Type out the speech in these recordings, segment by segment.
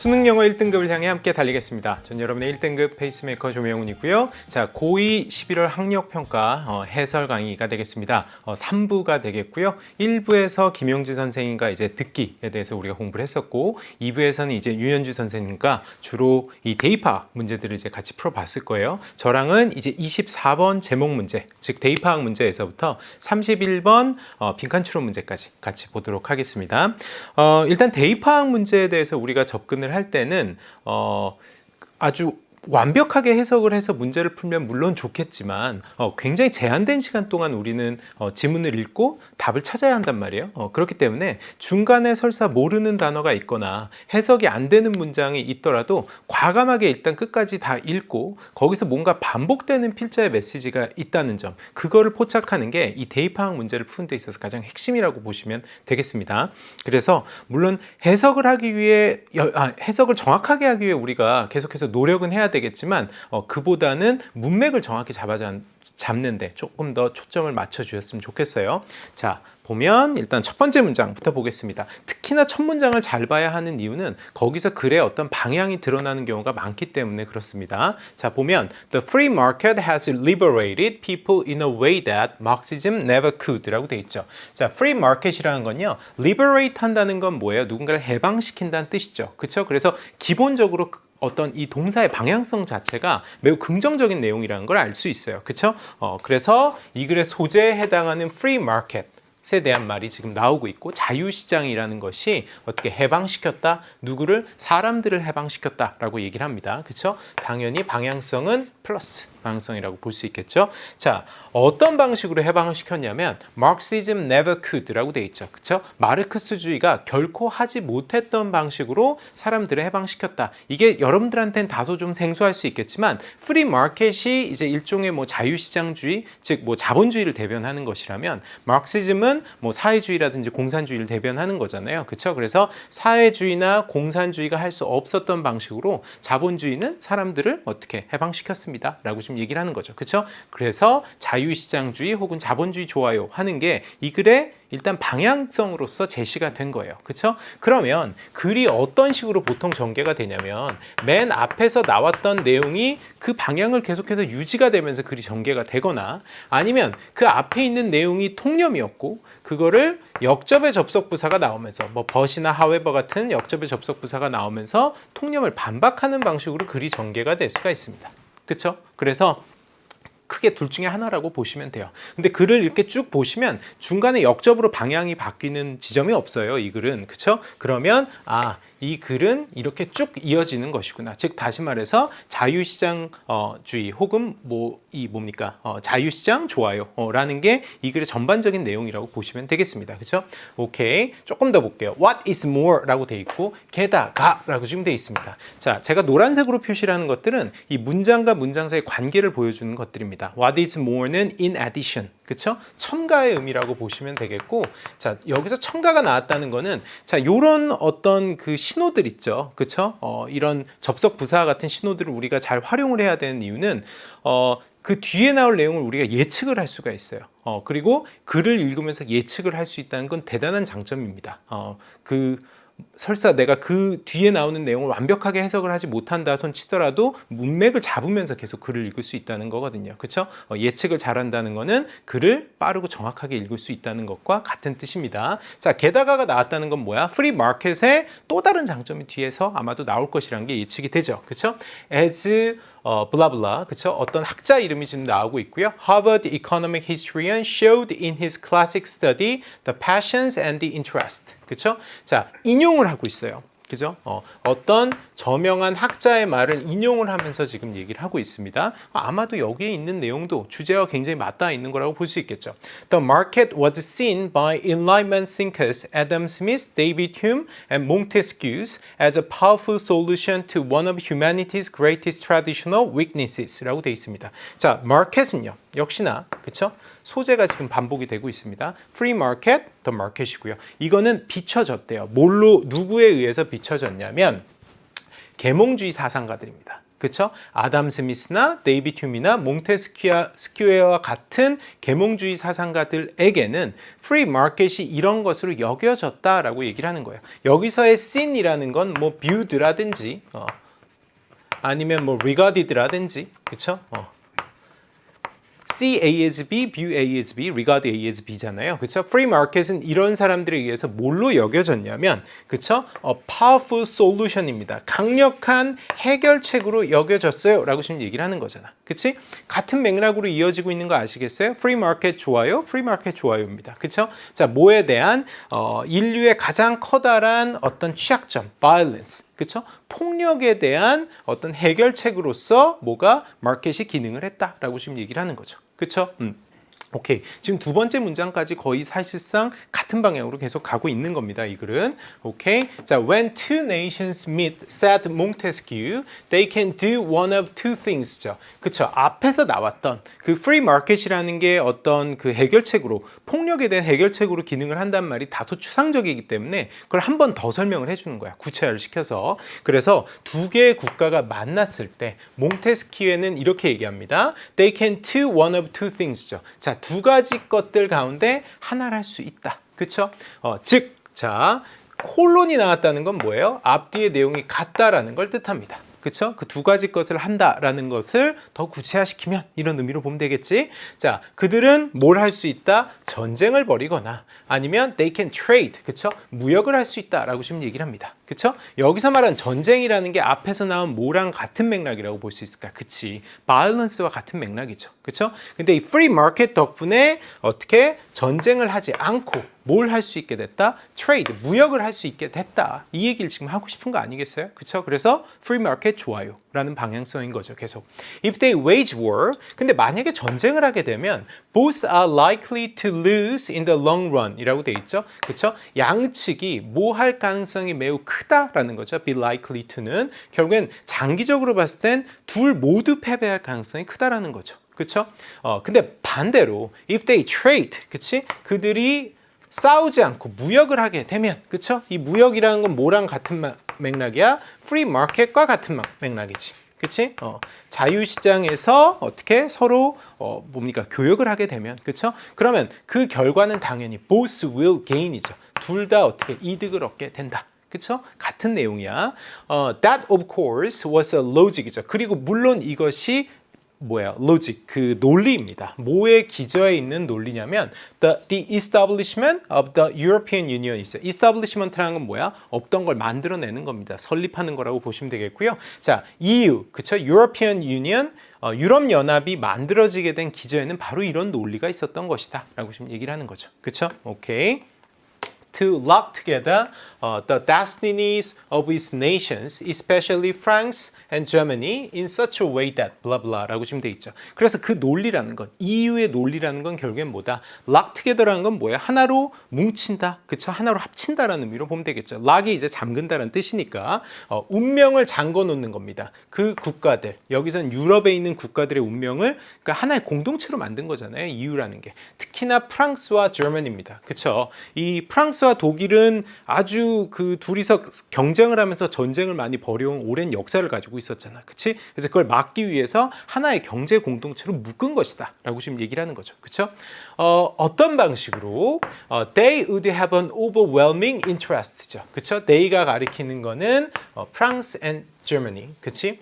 수능 영어 1등급을 향해 함께 달리겠습니다. 전 여러분의 1등급 페이스메이커 조명훈이고요. 자, 고2 11월 학력평가 해설 강의가 되겠습니다. 3부가 되겠고요. 1부에서 김용지 선생님과 이제 듣기에 대해서 우리가 공부를 했었고, 2부에서는 이제 유현주 선생님과 주로 이 대입학 문제들을 이제 같이 풀어봤을 거예요. 저랑은 이제 24번 제목 문제, 즉 대입학 문제에서부터 31번 빈칸 추론 문제까지 같이 보도록 하겠습니다. 일단 대입학 문제에 대해서 우리가 접근을 할 때는 아주 완벽하게 해석을 해서 문제를 풀면 물론 좋겠지만 굉장히 제한된 시간 동안 우리는 지문을 읽고 답을 찾아야 한단 말이에요. 그렇기 때문에 중간에 설사 모르는 단어가 있거나 해석이 안 되는 문장이 있더라도 과감하게 일단 끝까지 다 읽고 거기서 뭔가 반복되는 필자의 메시지가 있다는 점, 그거를 포착하는 게 이 대입학 문제를 푸는 데 있어서 가장 핵심이라고 보시면 되겠습니다. 그래서 물론 해석을 하기 위해 해석을 정확하게 하기 위해 우리가 계속해서 노력은 해야 되겠지만 그보다는 문맥을 정확히 잡는데 조금 더 초점을 맞춰 주셨으면 좋겠어요. 자, 보면 일단 첫 번째 문장부터 보겠습니다. 특히나 첫 문장을 잘 봐야 하는 이유는 거기서 글의 어떤 방향이 드러나는 경우가 많기 때문에 그렇습니다. 자, 보면 The free market has liberated people in a way that Marxism never could 라고 돼 있죠. 자, free market이라는 건요, liberate 한다는 건 뭐예요? 누군가를 해방시킨다는 뜻이죠. 그렇죠? 그래서 기본적으로 어떤 이 동사의 방향성 자체가 매우 긍정적인 내용이라는 걸 알 수 있어요. 그렇죠? 그래서 이 글의 소재에 해당하는 free market에 대한 말이 지금 나오고 있고, 자유시장이라는 것이 어떻게 해방시켰다, 누구를, 사람들을 해방시켰다라고 얘기를 합니다. 그렇죠? 당연히 방향성은 플러스 방향성이라고 볼 수 있겠죠. 자, 어떤 방식으로 해방을 시켰냐면 Marxism never could라고 돼 있죠. 그렇죠? 마르크스주의가 결코 하지 못했던 방식으로 사람들을 해방시켰다. 이게 여러분들한테는 다소 좀 생소할 수 있겠지만 프리 마켓이 이제 일종의 뭐 자유시장주의, 즉 뭐 자본주의를 대변하는 것이라면 마르크시즘은 뭐 사회주의라든지 공산주의를 대변하는 거잖아요. 그렇죠? 그래서 사회주의나 공산주의가 할 수 없었던 방식으로 자본주의는 사람들을 어떻게 해방시켰습니다. 라고 지금 얘기를 하는 거죠. 그렇죠? 그래서 자유시장주의 혹은 자본주의 좋아요 하는 게 이 글의 일단 방향성으로서 제시가 된 거예요. 그렇죠? 그러면 글이 어떤 식으로 보통 전개가 되냐면 맨 앞에서 나왔던 내용이 그 방향을 계속해서 유지가 되면서 글이 전개가 되거나, 아니면 그 앞에 있는 내용이 통념이었고 그거를 역접의 접속부사가 나오면서 뭐 but이나 however 같은 역접의 접속부사가 나오면서 통념을 반박하는 방식으로 글이 전개가 될 수가 있습니다. 그렇죠? 그래서 크게 둘 중에 하나라고 보시면 돼요. 근데 글을 이렇게 쭉 보시면 중간에 역접으로 방향이 바뀌는 지점이 없어요. 이 글은. 그렇죠? 그러면 이 글은 이렇게 쭉 이어지는 것이구나. 즉 다시 말해서 자유시장주의 혹은 자유시장 좋아요라는 게 이 글의 전반적인 내용이라고 보시면 되겠습니다. 그렇죠? 오케이. 조금 더 볼게요. What is more라고 돼 있고 게다가라고 지금 돼 있습니다. 자, 제가 노란색으로 표시를 하는 것들은 이 문장과 문장 사이의 관계를 보여주는 것들입니다. What is more는 in addition. 그렇죠? 첨가의 의미라고 보시면 되겠고, 자, 여기서 첨가가 나왔다는 거는 자, 요런 어떤 그 신호들 있죠. 그렇죠? 이런 접속 부사 같은 신호들을 우리가 잘 활용을 해야 되는 이유는 그 뒤에 나올 내용을 우리가 예측을 할 수가 있어요. 그리고 글을 읽으면서 예측을 할 수 있다는 건 대단한 장점입니다. 설사 내가 그 뒤에 나오는 내용을 완벽하게 해석을 하지 못한다 손 치더라도 문맥을 잡으면서 계속 글을 읽을 수 있다는 거거든요. 그렇죠? 예측을 잘한다는 거는 글을 빠르고 정확하게 읽을 수 있다는 것과 같은 뜻입니다. 자, 게다가가 나왔다는 건 뭐야? 프리 마켓의 또 다른 장점이 뒤에서 아마도 나올 것이라는 게 예측이 되죠. 그렇죠? as 블라블라, 그쵸? 어떤 학자 이름이 지금 나오고 있고요. Harvard economic historian showed in his classic study the passions and the interest. 그쵸? 자, 인용을 하고 있어요. 그죠? 어떤 저명한 학자의 말을 인용을 하면서 지금 얘기를 하고 있습니다. 아마도 여기에 있는 내용도 주제와 굉장히 맞닿아 있는 거라고 볼 수 있겠죠. The market was seen by Enlightenment thinkers Adam Smith, David Hume, and Montesquieu as a powerful solution to one of humanity's greatest traditional weaknesses라고 되어 있습니다. 자, market은요, 역시나 그쵸? 소재가 지금 반복이 되고 있습니다. Free market, the market이고요. 이거는 비춰졌대요. 뭘로, 누구에 의해서 비춰졌냐면 계몽주의 사상가들입니다. 그쵸? 아담 스미스나 데이비드 휴미나 몽테스키웨어와 같은 계몽주의 사상가들에게는 프리 마켓이 이런 것으로 여겨졌다라고 얘기를 하는 거예요. 여기서의 sin이라는 건 뭐 viewed라든지 아니면 뭐 regarded라든지 그쵸? See A as B, view A as B, regard A as B잖아요. 그쵸? Free market은 이런 사람들에 의해서 뭘로 여겨졌냐면, 그쵸? Powerful solution입니다. 강력한 해결책으로 여겨졌어요. 라고 지금 얘기를 하는 거잖아. 그치? 같은 맥락으로 이어지고 있는 거 아시겠어요? Free market 좋아요? Free market 좋아요입니다. 그쵸? 자, 뭐에 대한 인류의 가장 커다란 어떤 취약점, violence. 그쵸? 폭력에 대한 어떤 해결책으로서 뭐가 마켓이 기능을 했다라고 지금 얘기를 하는 거죠. 그쵸? 오케이. 지금 두 번째 문장까지 거의 사실상 같은 방향으로 계속 가고 있는 겁니다. 이 글은. 오케이. 자, when two nations meet, said Montesquieu, they can do one of two things죠. 그쵸. 앞에서 나왔던 그 free market이라는 게 어떤 그 해결책으로, 폭력에 대한 해결책으로 기능을 한단 말이 다소 추상적이기 때문에 그걸 한 번 더 설명을 해주는 거야. 구체화를 시켜서. 그래서 두 개의 국가가 만났을 때 몽테스키에는 이렇게 얘기합니다. They can do one of two things죠. 자, 두 가지 것들 가운데 하나를 할 수 있다. 그쵸? 즉, 자, 콜론이 나왔다는 건 뭐예요? 앞뒤의 내용이 같다라는 걸 뜻합니다. 그쵸? 그 두 가지 것을 한다라는 것을 더 구체화시키면 이런 의미로 보면 되겠지. 자, 그들은 뭘 할 수 있다? 전쟁을 벌이거나 아니면 they can trade, 그쵸? 무역을 할 수 있다라고 지금 얘기를 합니다. 그쵸? 여기서 말한 전쟁이라는 게 앞에서 나온 뭐랑 같은 맥락이라고 볼 수 있을까? 그치? 바이런스와 같은 맥락이죠. 그쵸? 근데 이 프리 마켓 덕분에 어떻게 전쟁을 하지 않고 뭘 할 수 있게 됐다? 트레이드, 무역을 할 수 있게 됐다. 이 얘기를 지금 하고 싶은 거 아니겠어요? 그쵸? 그래서 프리 마켓 좋아요 라는 방향성인 거죠. 계속. If they wage war, 근데 만약에 전쟁을 하게 되면 both are likely to lose in the long run 이라고 돼 있죠. 그쵸? 양측이 뭐 할 가능성이 매우 크다라는 거죠. be likely to는 결국엔 장기적으로 봤을 땐 둘 모두 패배할 가능성이 크다라는 거죠. 그쵸? 근데 반대로 if they trade, 그치? 그들이 싸우지 않고 무역을 하게 되면, 그쵸? 이 무역이라는 건 뭐랑 같은 맥락이야? 프리 마켓과 같은 맥락이지. 그치? 자유시장에서 어떻게 서로 뭡니까? 교역을 하게 되면, 그쵸? 그러면 그 결과는 당연히 both will gain이죠. 둘 다 어떻게 이득을 얻게 된다. 그쵸? 같은 내용이야. That of course was a logic이죠. 그리고 물론 이것이 뭐야? 로직, 그 논리입니다. 뭐에 기저에 있는 논리냐면 the establishment of the European Union 있어요. establishment라는 건 뭐야? 없던 걸 만들어내는 겁니다. 설립하는 거라고 보시면 되겠고요. 자, EU, 그쵸? European Union, 유럽 연합이 만들어지게 된 기저에는 바로 이런 논리가 있었던 것이다. 라고 지금 얘기를 하는 거죠. 그쵸? 오케이. To lock together the destinies of its nations, especially France and Germany, in such a way that blah blah 라고 지금 돼 있죠. 그래서 그 논리라는 건, EU의 논리라는 건 결국엔 뭐다? lock together라는 건 뭐야? 하나로 뭉친다, 그쵸? 하나로 합친다라는 의미로 보면 되겠죠. lock이 이제 잠근다라는 뜻이니까 운명을 잠궈 놓는 겁니다. 그 국가들, 여기선 유럽에 있는 국가들의 운명을 그러니까 하나의 공동체로 만든 거잖아요. EU라는 게. 특히나 프랑스와 Germany입니다. 그쵸? 이 프랑스와 독일은 아주 그 둘이서 경쟁을 하면서 전쟁을 많이 벌여온 오랜 역사를 가지고 있었잖아. 그치? 그래서 그걸 막기 위해서 하나의 경제 공동체로 묶은 것이다. 라고 지금 얘기를 하는 거죠. 그쵸? 어떤 방식으로? They would have an overwhelming interest죠. 그쵸? They가 가리키는 거는 France and Germany. 그치?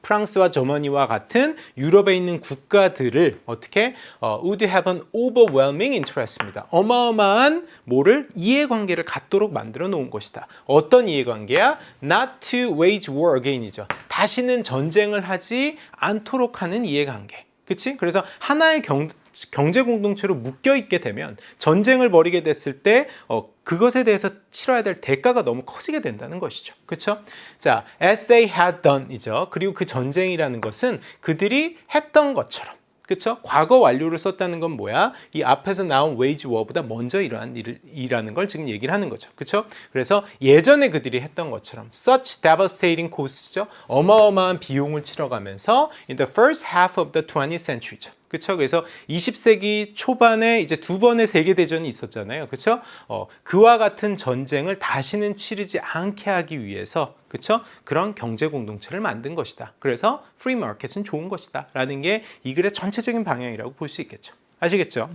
프랑스와 저머니와 같은 유럽에 있는 국가들을 어떻게 would have an overwhelming interest입니다. 어마어마한 뭐를 이해관계를 갖도록 만들어 놓은 것이다. 어떤 이해관계야? Not to wage war again이죠. 다시는 전쟁을 하지 않도록 하는 이해관계. 그치? 그래서 하나의 경제 공동체로 묶여 있게 되면 전쟁을 벌이게 됐을 때 그것에 대해서 치러야 될 대가가 너무 커지게 된다는 것이죠. 그렇죠? 자, as they had done이죠. 그리고 그 전쟁이라는 것은 그들이 했던 것처럼. 그렇죠? 과거 완료를 썼다는 건 뭐야? 이 앞에서 나온 wage war보다 먼저 일어난 일이라는 걸 지금 얘기를 하는 거죠. 그렇죠? 그래서 예전에 그들이 했던 것처럼 such devastating cost죠. 어마어마한 비용을 치러가면서 in the first half of the 20th century죠. 그쵸? 그래서 20세기 초반에 이제 두 번의 세계대전이 있었잖아요. 그쵸? 그와 같은 전쟁을 다시는 치르지 않게 하기 위해서 그쵸? 그런 경제 공동체를 만든 것이다. 그래서 프리 마켓은 좋은 것이다. 라는 게 이 글의 전체적인 방향이라고 볼 수 있겠죠. 아시겠죠?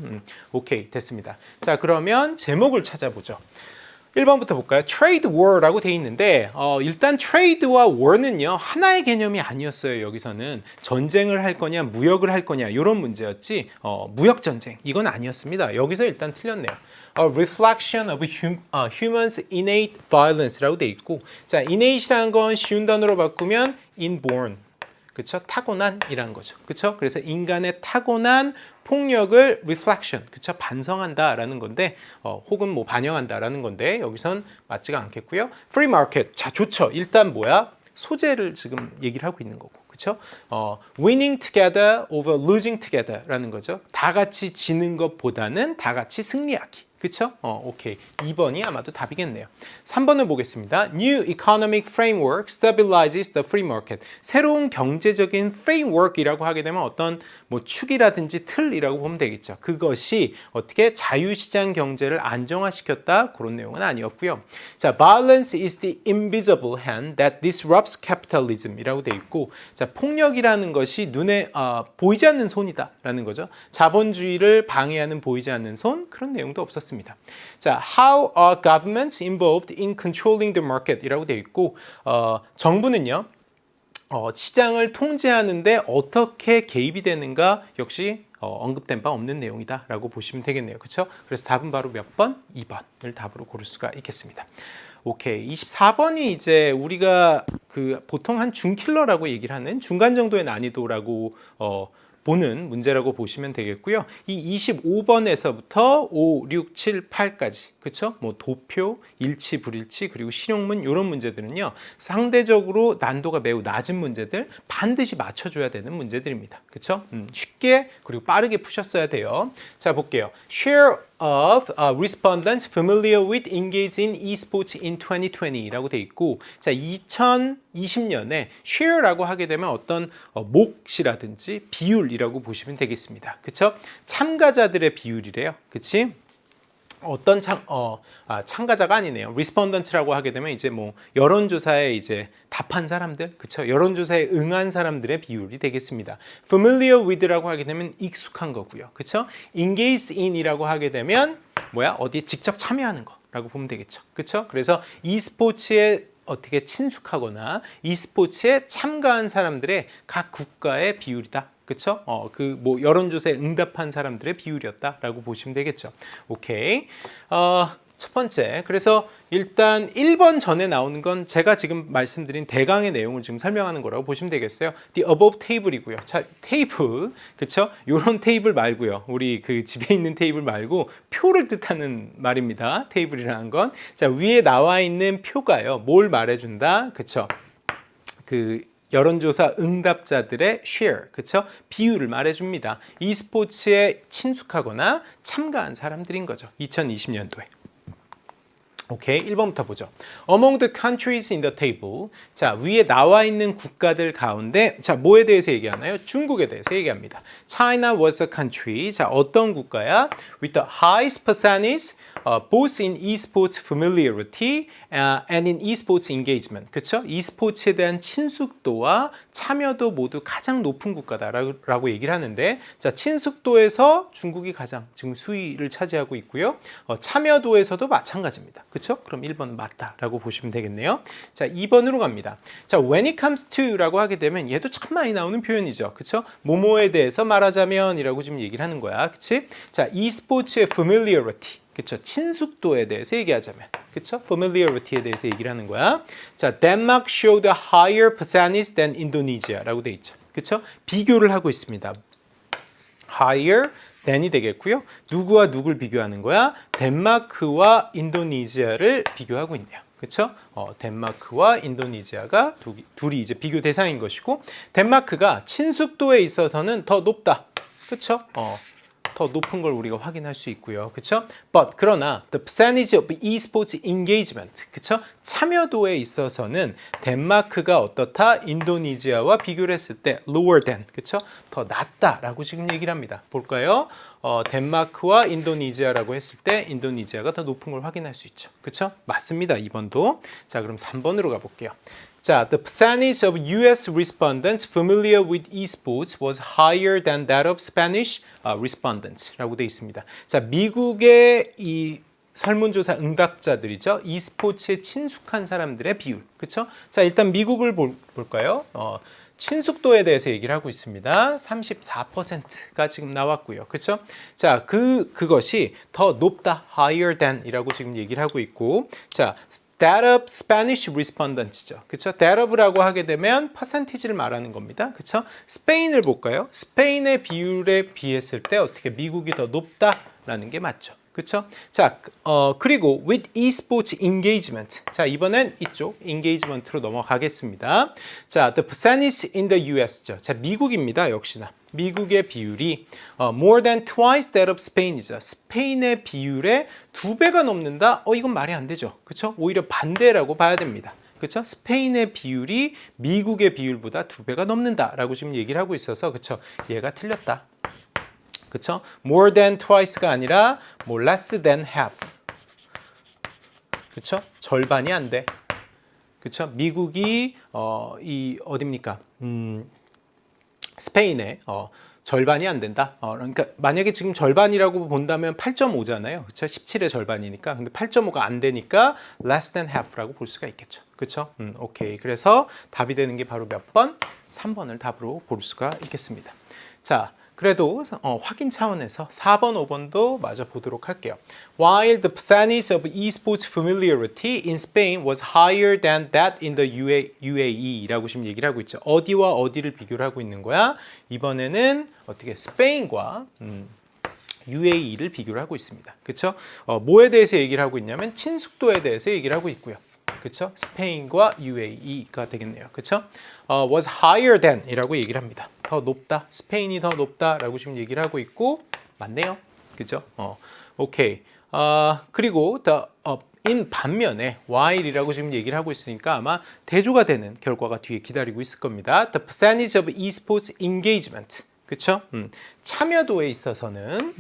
오케이, 됐습니다. 자, 그러면 제목을 찾아보죠. 1번부터 볼까요? 트레이드 워라고 돼 있는데 일단 트레이드와 워는요 하나의 개념이 아니었어요. 여기서는 전쟁을 할 거냐 무역을 할 거냐 이런 문제였지 무역 전쟁 이건 아니었습니다. 여기서 일단 틀렸네요. A reflection of humans' innate violence라고 돼 있고, 자, innate이라는 건 쉬운 단어로 바꾸면 inborn, 그쵸? 타고난이라는 거죠. 그쵸? 그래서 인간의 타고난 폭력을 reflection, 그쵸? 반성한다라는 건데, 혹은 뭐 반영한다라는 건데, 여기선 맞지가 않겠고요. free market, 자, 좋죠. 일단 뭐야? 소재를 지금 얘기를 하고 있는 거고, 그쵸? winning together over losing together라는 거죠. 다 같이 지는 것보다는 다 같이 승리하기. 그쵸? 오케이. 2번이 아마도 답이겠네요. 3번을 보겠습니다. New economic framework stabilizes the free market. 새로운 경제적인 framework이라고 하게 되면 어떤 뭐 축이라든지 틀이라고 보면 되겠죠. 그것이 어떻게 자유시장 경제를 안정화시켰다 그런 내용은 아니었고요. 자, violence is the invisible hand that disrupts capitalism이라고 돼 있고, 자, 폭력이라는 것이 눈에 보이지 않는 손이다라는 거죠. 자본주의를 방해하는 보이지 않는 손 그런 내용도 없었습니다. 자, how are governments involved in controlling the market? 이라고 되어 있고, 정부는요, 시장을 통제하는데 어떻게 개입이 되는가 역시 언급된 바 없는 내용이다 라고 보시면 되겠네요. 그렇죠? 그래서 답은 바로 몇 번? 2번을 답으로 고를 수가 있겠습니다. 오케이. 24번이 이제 우리가 보통 한 중킬러라고 얘기를 하는 중간 정도의 난이도라고 보는 문제라고 보시면 되겠고요. 이 25번에서부터 5, 6, 7, 8까지 그렇죠? 뭐 도표, 일치, 불일치, 그리고 실용문 이런 문제들은요. 상대적으로 난도가 매우 낮은 문제들 반드시 맞춰줘야 되는 문제들입니다. 그렇죠? 쉽게 그리고 빠르게 푸셨어야 돼요. 자, 볼게요. Share of respondents familiar with engaged in esports in 2020라고 돼 있고, 자, 2020년에 share라고 하게 되면 어떤 몫이라든지 비율이라고 보시면 되겠습니다. 그렇죠? 참가자들의 비율이래요. 그치? 어떤 참가자가 아니네요. respondent라고 하게 되면 이제 뭐 여론조사에 이제 답한 사람들, 그쵸? 여론조사에 응한 사람들의 비율이 되겠습니다. familiar with라고 하게 되면 익숙한 거고요, 그쵸? engaged in이라고 하게 되면 뭐야? 어디에 직접 참여하는 거라고 보면 되겠죠, 그쵸? 그래서 e스포츠에 어떻게 친숙하거나 e스포츠에 참가한 사람들의 각 국가의 비율이다. 그쵸? 뭐 여론조사에 응답한 사람들의 비율이었다라고 보시면 되겠죠. 오케이. 첫 번째. 그래서 일단 1번 전에 나오는 건 제가 지금 말씀드린 대강의 내용을 지금 설명하는 거라고 보시면 되겠어요. The above table이고요. 자, 테이블. 그쵸? 요런 테이블 말고요. 우리 집에 있는 테이블 말고 표를 뜻하는 말입니다. 테이블이라는 건. 자, 위에 나와 있는 표가요. 뭘 말해준다? 그쵸? 여론조사 응답자들의 share, 그쵸? 비율을 말해줍니다. e스포츠에 친숙하거나 참가한 사람들인 거죠. 2020년도에. 오케이, 1번부터 보죠. Among the countries in the table. 자, 위에 나와 있는 국가들 가운데, 자, 뭐에 대해서 얘기하나요? 중국에 대해서 얘기합니다. China was a country. 자, 어떤 국가야? With the highest percentage, both in esports familiarity and in esports engagement. 그쵸? e스포츠에 대한 친숙도와 참여도 모두 가장 높은 국가다라고 얘기를 하는데, 자, 친숙도에서 중국이 가장 지금 수위를 차지하고 있고요. 참여도에서도 마찬가지입니다. 그렇죠? 그럼 1번은 맞다라고 보시면 되겠네요. 자, 2번으로 갑니다. 자, when it comes to라고 하게 되면 얘도 참 많이 나오는 표현이죠. 그렇죠? 뭐뭐에 대해서 말하자면이라고 지금 얘기를 하는 거야. 그렇지? 자, e스포츠의 familiarity. 그렇죠? 친숙도에 대해서 얘기하자면. 그렇죠? familiarity에 대해서 얘기를 하는 거야. 자, Denmark showed a higher percentage than Indonesia라고 돼 있죠. 그렇죠? 비교를 하고 있습니다. higher than이 되겠고요. 누구와 누굴 비교하는 거야? 덴마크와 인도네시아를 비교하고 있네요. 그렇죠? 덴마크와 인도네시아가 둘이 이제 비교 대상인 것이고, 덴마크가 친숙도에 있어서는 더 높다. 그렇죠? 더 높은 걸 우리가 확인할 수 있고요. 그렇죠? But 그러나 the percentage of esports engagement, 그렇죠? 참여도에 있어서는 덴마크가 어떻다? 인도네시아와 비교를 했을 때 lower than, 그렇죠? 더 낮다라고 지금 얘기를 합니다. 볼까요? 덴마크와 인도네시아라고 했을 때 인도네시아가 더 높은 걸 확인할 수 있죠. 그렇죠? 맞습니다. 2번도. 자, 그럼 3번으로 가볼게요. 자, the percentage of US respondents familiar with esports was higher than that of Spanish respondents라고 되어 있습니다. 자, 미국의 이 설문조사 응답자들이죠. e스포츠에 친숙한 사람들의 비율. 그렇죠? 자, 일단 미국을 볼까요? 친숙도에 대해서 얘기를 하고 있습니다. 34%가 지금 나왔고요. 그렇죠? 자, 그것이 더 높다, higher than 이라고 지금 얘기를 하고 있고, 자, that of Spanish respondents죠. 그렇죠? that of라고 하게 되면 퍼센티지를 말하는 겁니다. 그렇죠? 스페인을 볼까요? 스페인의 비율에 비했을 때 어떻게 미국이 더 높다라는 게 맞죠. 그렇죠? 자, 그리고 with esports engagement. 자, 이번엔 이쪽 engagement로 넘어가겠습니다. 자, the percentage in the US죠. 자, 미국입니다. 역시나. 미국의 비율이 more than twice that of Spain이죠. 스페인의 비율의 2배가 넘는다? 이건 말이 안 되죠. 그렇죠? 오히려 반대라고 봐야 됩니다. 그렇죠? 스페인의 비율이 미국의 비율보다 2배가 넘는다라고 지금 얘기를 하고 있어서 그렇죠? 얘가 틀렸다. 그렇죠? more than twice가 아니라 more less than half. 그렇죠? 절반이 안 돼. 그렇죠? 미국이 어디입니까? 스페인의 절반이 안 된다. 그러니까 만약에 지금 절반이라고 본다면 8.5잖아요. 그렇죠? 17의 절반이니까. 근데 8.5가 안 되니까 less than half라고 볼 수가 있겠죠. 그렇죠? 오케이. 그래서 답이 되는 게 바로 몇 번? 3번을 답으로 볼 수가 있겠습니다. 자, 그래도 확인 차원에서 4번, 5번도 마저 보도록 할게요. While the percentage of esports familiarity in Spain was higher than that in the UAE라고 지금 얘기를 하고 있죠. 어디와 어디를 비교를 하고 있는 거야? 이번에는 어떻게 스페인과 UAE를 비교를 하고 있습니다. 그렇죠? 뭐에 대해서 얘기를 하고 있냐면 친숙도에 대해서 얘기를 하고 있고요. 그렇죠? 스페인과 UAE가 되겠네요. 그렇죠? was higher than 이라고 얘기를 합니다. 더 높다. 스페인이 더 높다라고 지금 얘기를 하고 있고 맞네요. 그죠? 오케이. 그리고 in 반면에 while이라고 지금 얘기를 하고 있으니까 아마 대조가 되는 결과가 뒤에 기다리고 있을 겁니다. The percentage of esports engagement. 그렇죠? 참여도에 있어서는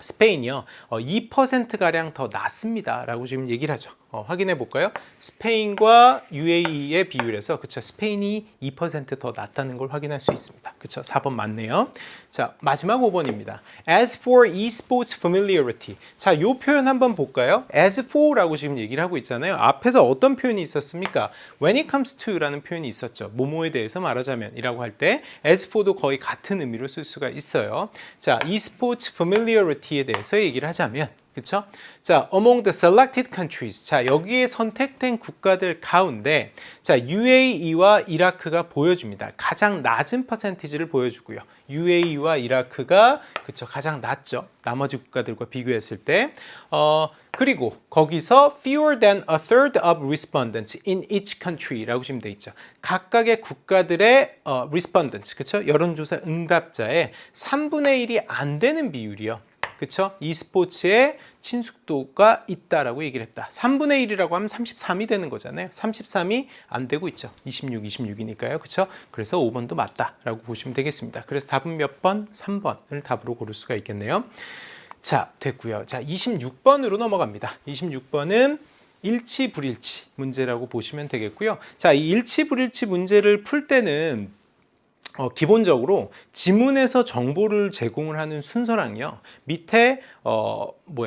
스페인이요. 2%가량 더 낮습니다. 라고 지금 얘기를 하죠. 확인해 볼까요? 스페인과 UAE의 비율에서 그쵸? 스페인이 2% 더 낮다는 걸 확인할 수 있습니다. 그쵸? 4번 맞네요. 자, 마지막 5번입니다. As for esports familiarity. 자, 이 표현 한번 볼까요? As for라고 지금 얘기를 하고 있잖아요. 앞에서 어떤 표현이 있었습니까? When it comes to라는 표현이 있었죠. 뭐뭐에 대해서 말하자면 이라고 할 때 as for도 거의 같은 의미로 쓸 수가 있어요. 자, esports familiarity에 대해서 얘기를 하자면 그렇죠? 자, among the selected countries. 자, 여기에 선택된 국가들 가운데 자, UAE와 이라크가 보여줍니다. 가장 낮은 퍼센티지를 보여주고요. UAE와 이라크가 그쵸 가장 낮죠. 나머지 국가들과 비교했을 때. 그리고 거기서 fewer than a third of respondents in each country라고 지금 돼 있죠. 각각의 국가들의 respondents, 그쵸? 여론조사 응답자의 3분의 1이 안 되는 비율이요. 그쵸? e스포츠에 친숙도가 있다라고 얘기를 했다. 3분의 1이라고 하면 33이 되는 거잖아요. 33이 안 되고 있죠. 26, 26이니까요. 그쵸? 그래서 5번도 맞다라고 보시면 되겠습니다. 그래서 답은 몇 번? 3번을 답으로 고를 수가 있겠네요. 자, 됐고요. 자, 26번으로 넘어갑니다. 26번은 일치 불일치 문제라고 보시면 되겠고요. 자, 이 일치 불일치 문제를 풀 때는 기본적으로 지문에서 정보를 제공을 하는 순서랑요. 밑에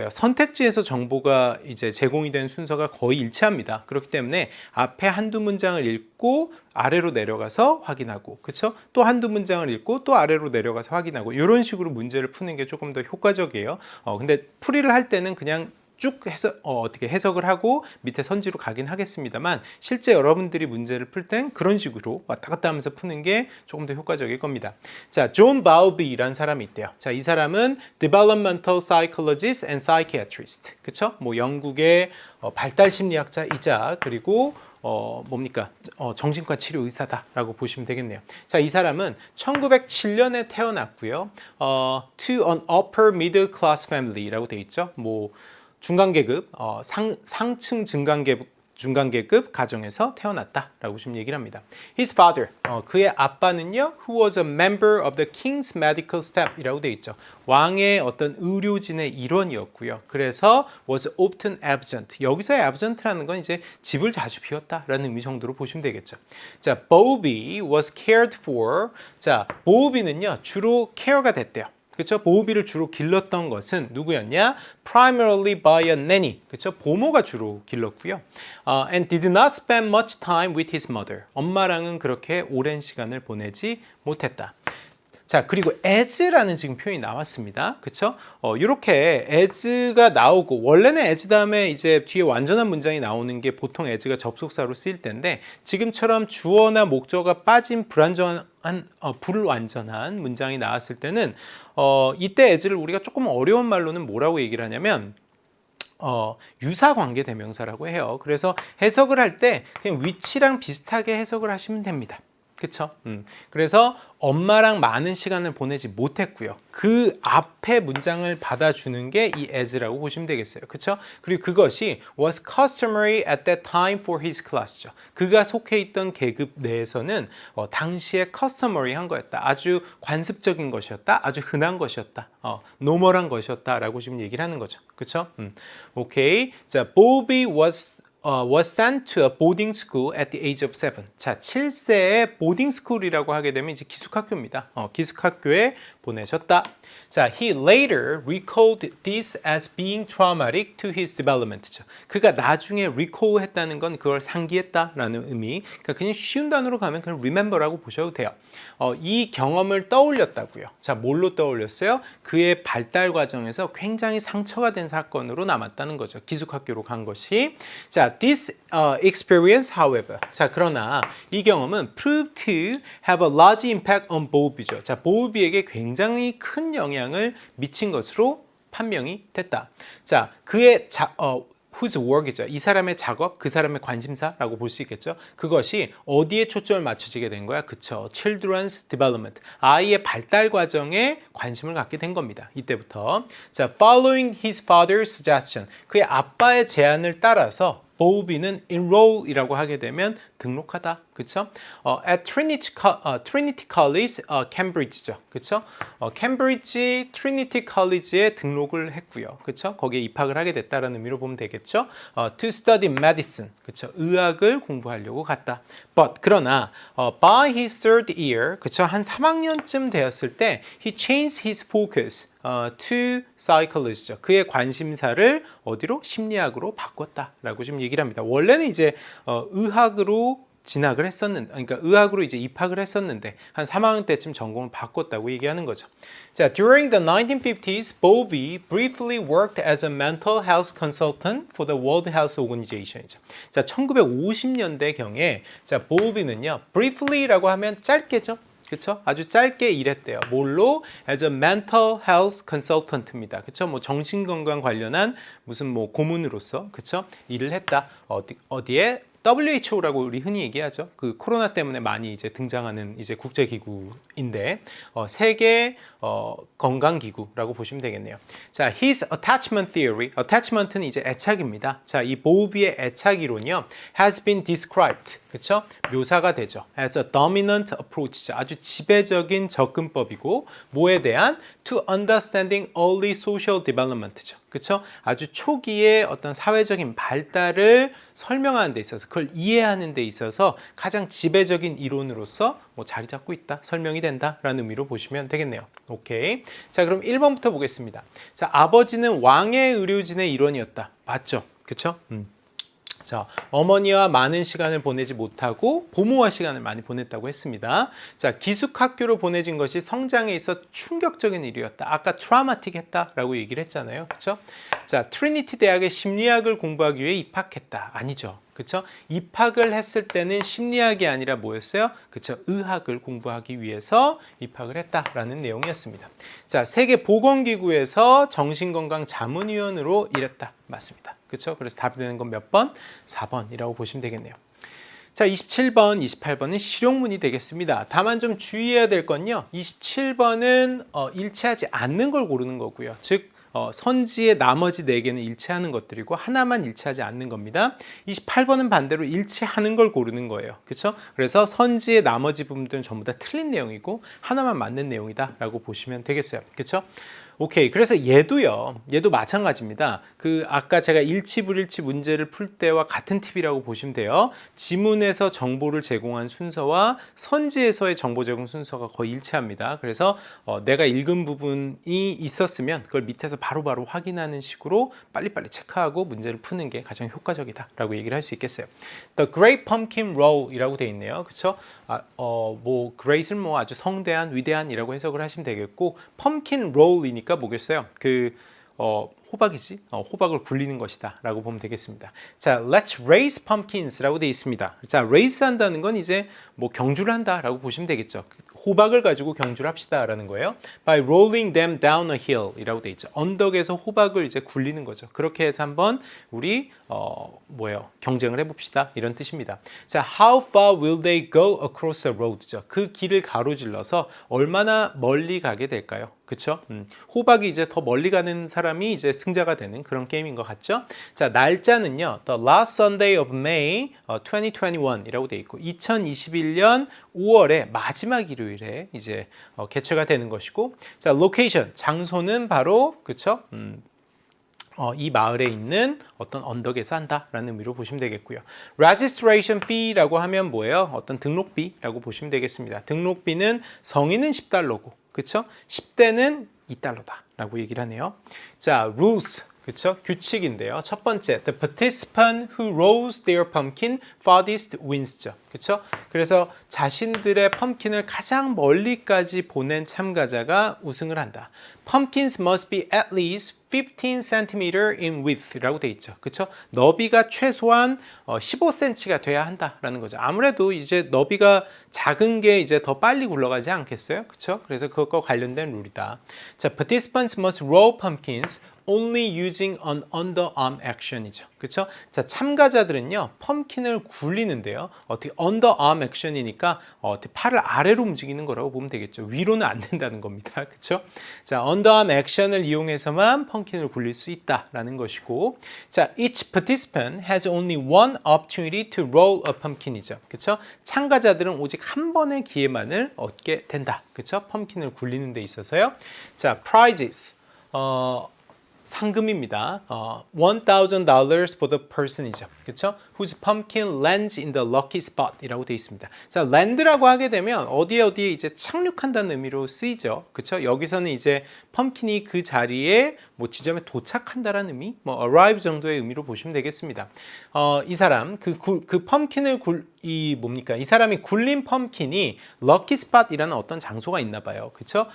선택지에서 정보가 이제 제공이 된 순서가 거의 일치합니다. 그렇기 때문에 앞에 한두 문장을 읽고 아래로 내려가서 확인하고, 그렇죠? 또 한두 문장을 읽고 또 아래로 내려가서 확인하고 이런 식으로 문제를 푸는 게 조금 더 효과적이에요. 근데 풀이를 할 때는 그냥 쭉 어떻게 해석을 하고 밑에 선지로 가긴 하겠습니다만 실제 여러분들이 문제를 풀 땐 그런 식으로 왔다 갔다 하면서 푸는 게 조금 더 효과적일 겁니다. 자, 존 바우비라는 사람이 있대요. 자, 이 사람은 Developmental Psychologist and Psychiatrist. 그쵸? 뭐 영국의 발달 심리학자이자 그리고 뭡니까? 정신과 치료 의사다라고 보시면 되겠네요. 자, 이 사람은 1907년에 태어났고요. To an upper middle class family라고 돼 있죠. 뭐 중간계급, 상층 중간계급 가정에서 태어났다라고 지금 얘기를 합니다. His father, 그의 아빠는요, who was a member of the King's Medical Staff이라고 돼 있죠. 왕의 어떤 의료진의 일원이었고요. 그래서 was often absent. 여기서의 absent라는 건 이제 집을 자주 비웠다라는 의미 정도로 보시면 되겠죠. 자, Bobby was cared for. 자, 보우비는요, 주로 care가 됐대요. 그렇죠? 보호비를 주로 길렀던 것은 누구였냐? Primarily by a nanny. 그렇죠? 보모가 주로 길렀고요. And did not spend much time with his mother. 엄마랑은 그렇게 오랜 시간을 보내지 못했다. 자, 그리고 as라는 지금 표현이 나왔습니다. 그쵸? 이렇게 as가 나오고, 원래는 as 다음에 이제 뒤에 완전한 문장이 나오는 게 보통 as가 접속사로 쓰일 텐데, 지금처럼 주어나 목적어가 빠진 불완전한 문장이 나왔을 때는, 이때 as를 우리가 조금 어려운 말로는 뭐라고 얘기를 하냐면, 유사관계 대명사라고 해요. 그래서 해석을 할 때 그냥 위치랑 비슷하게 해석을 하시면 됩니다. 그쵸? 그래서 엄마랑 많은 시간을 보내지 못했고요. 그 앞에 문장을 받아주는 게 이 as라고 보시면 되겠어요. 그쵸? 그리고 그것이 was customary at that time for his class죠. 그가 속해 있던 계급 내에서는 당시에 customary한 거였다. 아주 관습적인 것이었다. 아주 흔한 것이었다. 노멀한 것이었다라고 지금 얘기를 하는 거죠. 그쵸? 오케이. 자, Bobby was sent to a boarding school at the age of 7. 자, 7세에 boarding school이라고 하게 되면 이제 기숙학교입니다. 기숙학교에 보내셨다. 자, he later recalled this as being traumatic to his development. 그가 나중에 recall 했다는 건 그걸 상기했다라는 의미. 그러니까 그냥 쉬운 단어로 가면 그냥 remember라고 보셔도 돼요. 이 경험을 떠올렸다고요. 자, 뭘로 떠올렸어요? 그의 발달 과정에서 굉장히 상처가 된 사건으로 남았다는 거죠. 기숙학교로 간 것이. 자, this experience, however. 자, 그러나 이 경험은 proved to have a large impact on Bobby죠. 자, 보우비에게 굉장히 큰 영향을 미친 것으로 판명이 됐다. 자, 그의 whose work이죠. 이 사람의 작업, 그 사람의 관심사라고 볼 수 있겠죠. 그것이 어디에 초점을 맞춰지게 된 거야? 그쵸. Children's development. 아이의 발달 과정에 관심을 갖게 된 겁니다. 이때부터. 자, following his father's suggestion. 그의 아빠의 제안을 따라서 보우비는 enroll이라고 하게 되면 등록하다. 그쵸? at Trinity College, Cambridge죠. 그쵸? 캠브리지 트리니티 컬리지에 등록을 했고요. 그쵸? 거기에 입학을 하게 됐다는 의미로 보면 되겠죠? to study medicine. 그쵸? 의학을 공부하려고 갔다. But 그러나 by his third year, 그쵸? 한 3학년쯤 되었을 때 he changed his focus to psychology죠. 그의 관심사를 어디로? 심리학으로 바꿨다라고 지금 얘기를 합니다. 원래는 이제 의학으로 진학을 했었는데, 그러니까 의학으로 이제 입학을 했었는데 한 3학년 때쯤 전공을 바꿨다고 얘기하는 거죠. 자, during the 1950s, Bobby briefly worked as a mental health consultant for the World Health Organization이죠. 자, 1950년대 경에 자, 보비는요, briefly라고 하면 짧게죠. 그쵸? 아주 짧게 일했대요. 뭘로? As a mental health consultant입니다. 그쵸? 뭐 정신건강 관련한 무슨 뭐 고문으로서, 그쵸? 일을 했다. 어디에? WHO라고 우리 흔히 얘기하죠. 그 코로나 때문에 많이 이제 등장하는 이제 국제기구인데 세계 건강기구라고 보시면 되겠네요. 자, his attachment theory. attachment는 이제 애착입니다. 자, 이 보우비의 애착 이론이요. has been described. 그쵸? 묘사가 되죠. as a dominant approach. 아주 지배적인 접근법이고 뭐에 대한 to understanding early social development죠. 그쵸? 아주 초기의 어떤 사회적인 발달을 설명하는 데 있어서 그걸 이해하는 데 있어서 가장 지배적인 이론으로서 뭐 자리 잡고 있다, 설명이 된다라는 의미로 보시면 되겠네요. 오케이. 자, 그럼 1번부터 보겠습니다. 자, 아버지는 왕의 의료진의 일원이었다. 맞죠? 그쵸? 자, 어머니와 많은 시간을 보내지 못하고 보모와 시간을 많이 보냈다고 했습니다. 자, 기숙학교로 보내진 것이 성장에 있어 충격적인 일이었다. 아까 트라우마틱 했다라고 얘기를 했잖아요. 그렇죠? 자, 트리니티 대학에 심리학을 공부하기 위해 입학했다. 아니죠. 그렇죠? 입학을 했을 때는 심리학이 아니라 뭐였어요? 그렇죠? 의학을 공부하기 위해서 입학을 했다라는 내용이었습니다. 자, 세계보건기구에서 정신건강자문위원으로 일했다. 맞습니다. 그렇죠? 그래서 답이 되는 건 몇 번? 4번이라고 보시면 되겠네요. 자, 27번, 28번은 실용문이 되겠습니다. 다만 좀 주의해야 될 건요. 27번은 일치하지 않는 걸 고르는 거고요. 즉 선지의 나머지 4개는 일치하는 것들이고 하나만 일치하지 않는 겁니다. 28번은 반대로 일치하는 걸 고르는 거예요. 그렇죠? 그래서 선지의 나머지 부분들은 전부 다 틀린 내용이고 하나만 맞는 내용이다 라고 보시면 되겠어요. 그렇죠? 오케이. 그래서 얘도 마찬가지입니다. 아까 제가 일치 불일치 문제를 풀 때와 같은 팁이라고 보시면 돼요. 지문에서 정보를 제공한 순서와 선지에서의 정보 제공 순서가 거의 일치합니다. 그래서 내가 읽은 부분이 있었으면 그걸 밑에서 바로바로 확인하는 식으로 빨리빨리 체크하고 문제를 푸는 게 가장 효과적이다라고 얘기를 할 수 있겠어요. The Great Pumpkin Roll이라고 돼 있네요. 그렇죠? Great은 아주 성대한, 위대한이라고 해석을 하시면 되겠고, Pumpkin Roll이니까 뭐겠어요? 호박이지? 호박을 굴리는 것이다 라고 보면 되겠습니다. 자, let's raise pumpkins 라고 되어 있습니다. 자, race 한다는 건 이제 경주를 한다 라고 보시면 되겠죠. 호박을 가지고 경주를 합시다 라는 거예요. By rolling them down a hill 이라고 되어 있죠. 언덕에서 호박을 이제 굴리는 거죠. 그렇게 해서 한번 우리 경쟁을 해봅시다 이런 뜻입니다. 자, how far will they go across the road죠. 그 길을 가로질러서 얼마나 멀리 가게 될까요? 그쵸? 호박이 이제 더 멀리 가는 사람이 이제 승자가 되는 그런 게임인 것 같죠? 자, 날짜는요, The last Sunday of May 2021이라고 되어 있고, 2021년 5월의 마지막 일요일에 이제 개최가 되는 것이고, 자, location, 장소는 바로, 그쵸? 이 마을에 있는 어떤 언덕에서 한다라는 의미로 보시면 되겠고요. Registration fee라고 하면 뭐예요? 어떤 등록비라고 보시면 되겠습니다. 등록비는 성인은 $10고, 그쵸? 10대는 $2다라고 얘기를 하네요. 자, rules. 그쵸? 규칙인데요. 첫 번째, the participant who rolls their pumpkin farthest wins죠. 그쵸? 그래서 자신들의 펌킨을 가장 멀리까지 보낸 참가자가 우승을 한다. Pumpkins must be at least 15 cm in width라고 돼 있죠. 그쵸? 너비가 최소한 15cm가 돼야 한다라는 거죠. 아무래도 이제 너비가 작은 게 이제 더 빨리 굴러가지 않겠어요? 그쵸? 그래서 그것과 관련된 룰이다. 자, participants must roll pumpkins only using an underarm action이죠. 그쵸? 자, 참가자들은요, 펌킨을 굴리는데요. 어떻게 underarm action이니까 팔을 아래로 움직이는 거라고 보면 되겠죠. 위로는 안 된다는 겁니다. 그쵸? 자, underarm action을 이용해서만 펌킨을 굴릴 수 있다라는 것이고, 자, each participant has only one opportunity to roll a pumpkin이죠. 그쵸? 참가자들은 오직 한 번의 기회만을 얻게 된다. 그쵸? 펌킨을 굴리는 데 있어서요. 자, prizes. 상금입니다. $1,000 for the person이죠. 그렇죠? Whose pumpkin lands in the lucky spot 이라고 되어 있습니다. 자, land라고 하게 되면 어디에 이제 착륙한다는 의미로 쓰이죠. 그렇죠? 여기서는 이제 펌킨이 그 자리에 지점에 도착한다라는 의미, arrive 정도의 의미로 보시면 되겠습니다. 이 사람 그 펌킨을 이 사람이 굴린 펌킨이 럭키 스팟이라는 어떤 장소가 있나 봐요. 그렇죠?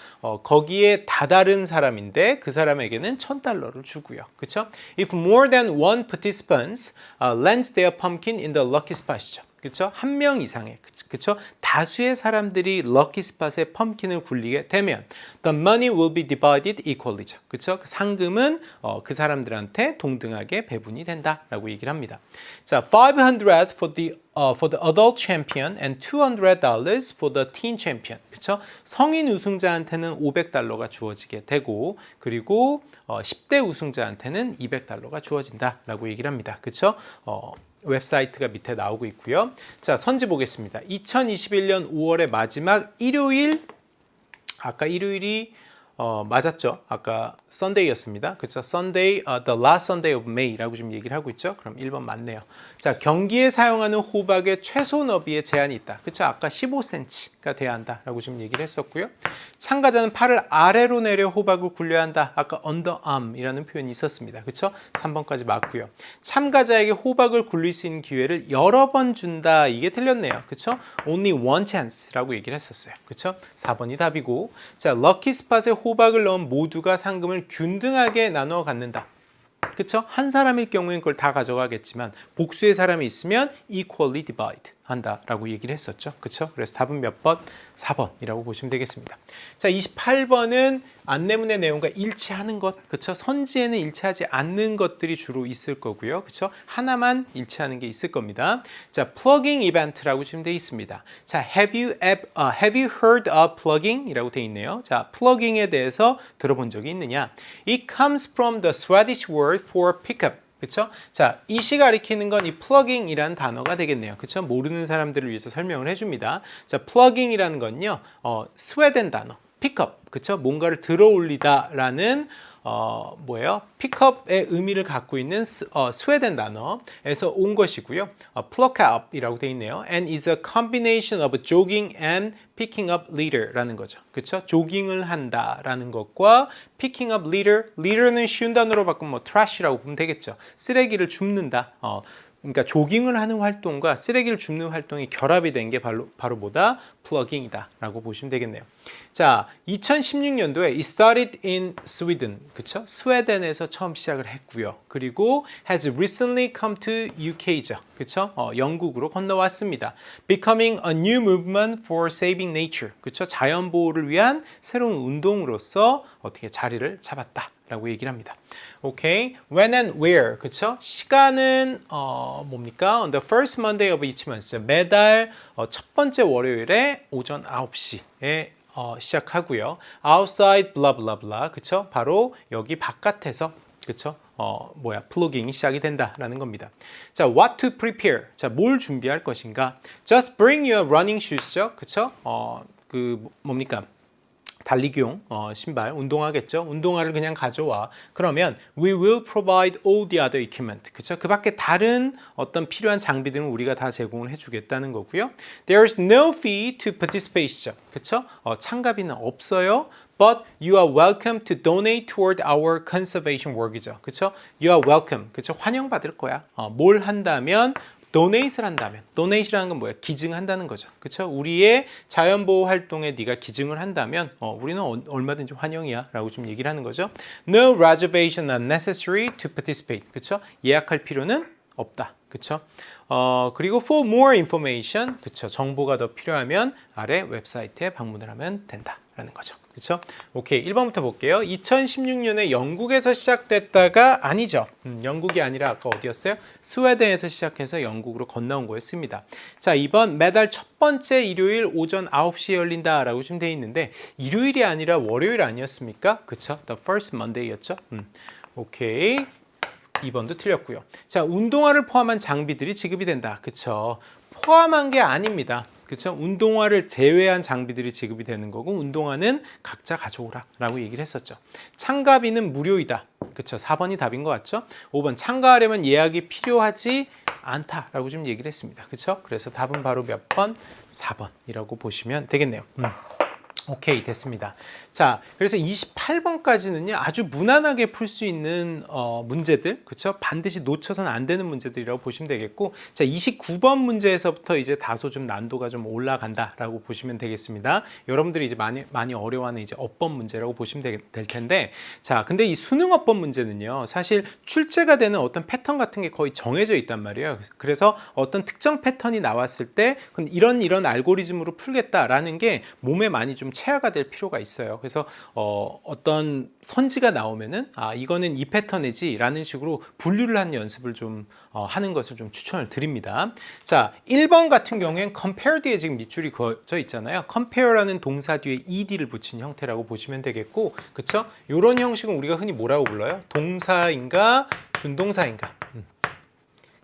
거기에 다다른 사람인데 그 사람에게는 $1,000를 주고요. 그렇죠? If more than one participants lands their pumpkin in the lucky spot이죠. 그렇죠? 한 명 이상의, 그렇죠? 다수의 사람들이 럭키 스팟에 펌킨을 굴리게 되면 the money will be divided equally죠. 그렇죠? 그 상금은 그 사람들한테 동등하게 배분이 된다라고 얘기를 합니다. 자, $500 for the adult champion and $200 for the teen champion. 그렇죠? 성인 우승자한테는 $500가 주어지게 되고, 그리고 10대 우승자한테는 $200가 주어진다라고 얘기를 합니다. 그렇죠? 웹사이트가 밑에 나오고 있고요. 자, 선지 보겠습니다. 2021년 5월의 마지막 일요일, 아까 일요일이 맞았죠. 아까 Sunday였습니다. 그렇죠? Sunday, the last Sunday of May라고 지금 얘기를 하고 있죠. 그럼 1번 맞네요. 자, 경기에 사용하는 호박의 최소 너비에 제한이 있다. 그렇죠? 아까 15cm가 돼야 한다라고 지금 얘기를 했었고요. 참가자는 팔을 아래로 내려 호박을 굴려야 한다. 아까 underarm이라는 표현이 있었습니다. 그렇죠? 3번까지 맞고요. 참가자에게 호박을 굴릴 수 있는 기회를 여러 번 준다. 이게 틀렸네요. 그렇죠? Only one chance라고 얘기를 했었어요. 그렇죠? 4번이 답이고, 자, 럭키 스팟에 호박을 넣은 모두가 상금을 균등하게 나눠 갖는다. 그쵸? 한 사람일 경우엔 그걸 다 가져가겠지만 복수의 사람이 있으면 equally divide 한다라고 얘기를 했었죠. 그렇죠? 그래서 답은 몇 번? 4번이라고 보시면 되겠습니다. 자, 28번은 안내문의 내용과 일치하는 것, 그렇죠? 선지에는 일치하지 않는 것들이 주로 있을 거고요. 그렇죠? 하나만 일치하는 게 있을 겁니다. 자, 플러깅 이벤트라고 지금 돼 있습니다. 자, have you heard of plugging? 이라고 돼 있네요. 자, 플러깅에 대해서 들어본 적이 있느냐? It comes from the Swedish word for pickup. 그쵸? 자, 이시 가리키는 건 이 플러깅이라는 단어가 되겠네요. 그쵸? 모르는 사람들을 위해서 설명을 해줍니다. 자, 플러깅이라는 건요, 스웨덴 단어, 픽업, 그쵸? 뭔가를 들어 올리다라는 뭐예요? 픽업의 의미를 갖고 있는 스웨덴 단어에서 온 것이고요. pluck up이라고 되어 있네요. And is a combination of jogging and picking up litter라는 거죠. 그렇죠? 조깅을 한다라는 것과 picking up litter, litter는 쉬운 단어로 바꾸면 뭐 trash라고 보면 되겠죠. 쓰레기를 줍는다. 그러니까 조깅을 하는 활동과 쓰레기를 줍는 활동이 결합이 된 게 바로 뭐다? 플러깅이다 라고 보시면 되겠네요. 자, 2016년도에 it started in Sweden, 그쵸? 스웨덴에서 처음 시작을 했고요. 그리고 has recently come to UK죠. 그쵸? 영국으로 건너왔습니다. Becoming a new movement for saving nature, 그쵸? 자연 보호를 위한 새로운 운동으로서 어떻게 자리를 잡았다 라고 얘기를 합니다. 오케이. When and where, 그쵸? 시간은 뭡니까? On the first Monday of each month, 매달 첫 번째 월요일에 오전 9시에 시작하고요. Outside blah blah blah, 그쵸? 바로 여기 바깥에서, 그쵸? 플로깅이 시작이 된다라는 겁니다. 자, what to prepare. 자, 뭘 준비할 것인가? Just bring your running shoes죠, 그쵸? 뭡니까? 달리기용 신발, 운동화겠죠? 운동화를 그냥 가져와. 그러면 we will provide all the other equipment. 그쵸? 그 밖에 다른 어떤 필요한 장비들은 우리가 다 제공을 해주겠다는 거고요. There's no fee to participate. 그쵸? 참가비는 없어요. But you are welcome to donate toward our conservation work이죠. 그쵸? You are welcome. 그쵸? 환영받을 거야. 뭘 한다면 도네이트를 한다면, 도네이트라는 건 뭐야? 기증한다는 거죠. 그렇죠? 우리의 자연보호 활동에 네가 기증을 한다면 우리는 얼마든지 환영이야 라고 좀 얘기를 하는 거죠. No reservation are necessary to participate. 그렇죠? 예약할 필요는 없다. 그렇죠? 그리고 for more information, 그렇죠? 정보가 더 필요하면 아래 웹사이트에 방문을 하면 된다라는 거죠. 그렇죠? 오케이, 1번부터 볼게요. 2016년에 영국에서 시작됐다가 아니죠. 영국이 아니라 아까 어디였어요? 스웨덴에서 시작해서 영국으로 건너온 거였습니다. 자, 2번 매달 첫 번째 일요일 오전 9시에 열린다라고 좀 돼 있는데 일요일이 아니라 월요일 아니었습니까? 그렇죠? The first Monday였죠. 오케이. 2번도 틀렸고요. 자, 운동화를 포함한 장비들이 지급이 된다. 그쵸? 포함한 게 아닙니다. 그쵸? 운동화를 제외한 장비들이 지급이 되는 거고 운동화는 각자 가져오라 라고 얘기를 했었죠. 참가비는 무료이다. 그쵸? 4번이 답인 것 같죠? 5번 참가하려면 예약이 필요하지 않다라고 좀 얘기를 했습니다. 그쵸? 그래서 답은 바로 몇 번? 4번이라고 보시면 되겠네요. 오케이, 됐습니다. 자, 그래서 28번까지는요 아주 무난하게 풀 수 있는 문제들, 그렇죠? 반드시 놓쳐서는 안 되는 문제들이라고 보시면 되겠고, 자, 29번 문제에서부터 이제 다소 좀 난도가 좀 올라간다라고 보시면 되겠습니다. 여러분들이 이제 많이 어려워하는 이제 어법 문제라고 보시면 될 텐데, 자, 근데 이 수능 어법 문제는요 사실 출제가 되는 어떤 패턴 같은 게 거의 정해져 있단 말이에요. 그래서 어떤 특정 패턴이 나왔을 때 이런 알고리즘으로 풀겠다라는 게 몸에 많이 좀 체화가 될 필요가 있어요. 그래서 어떤 선지가 나오면은 이거는 이 패턴이지 라는 식으로 분류를 하는 연습을 좀 하는 것을 좀 추천을 드립니다. 자, 1번 같은 경우엔 compare 뒤에 지금 밑줄이 그어져 있잖아요. compare라는 동사 뒤에 ed를 붙인 형태라고 보시면 되겠고, 그쵸? 이런 형식은 우리가 흔히 뭐라고 불러요? 동사인가 준동사인가?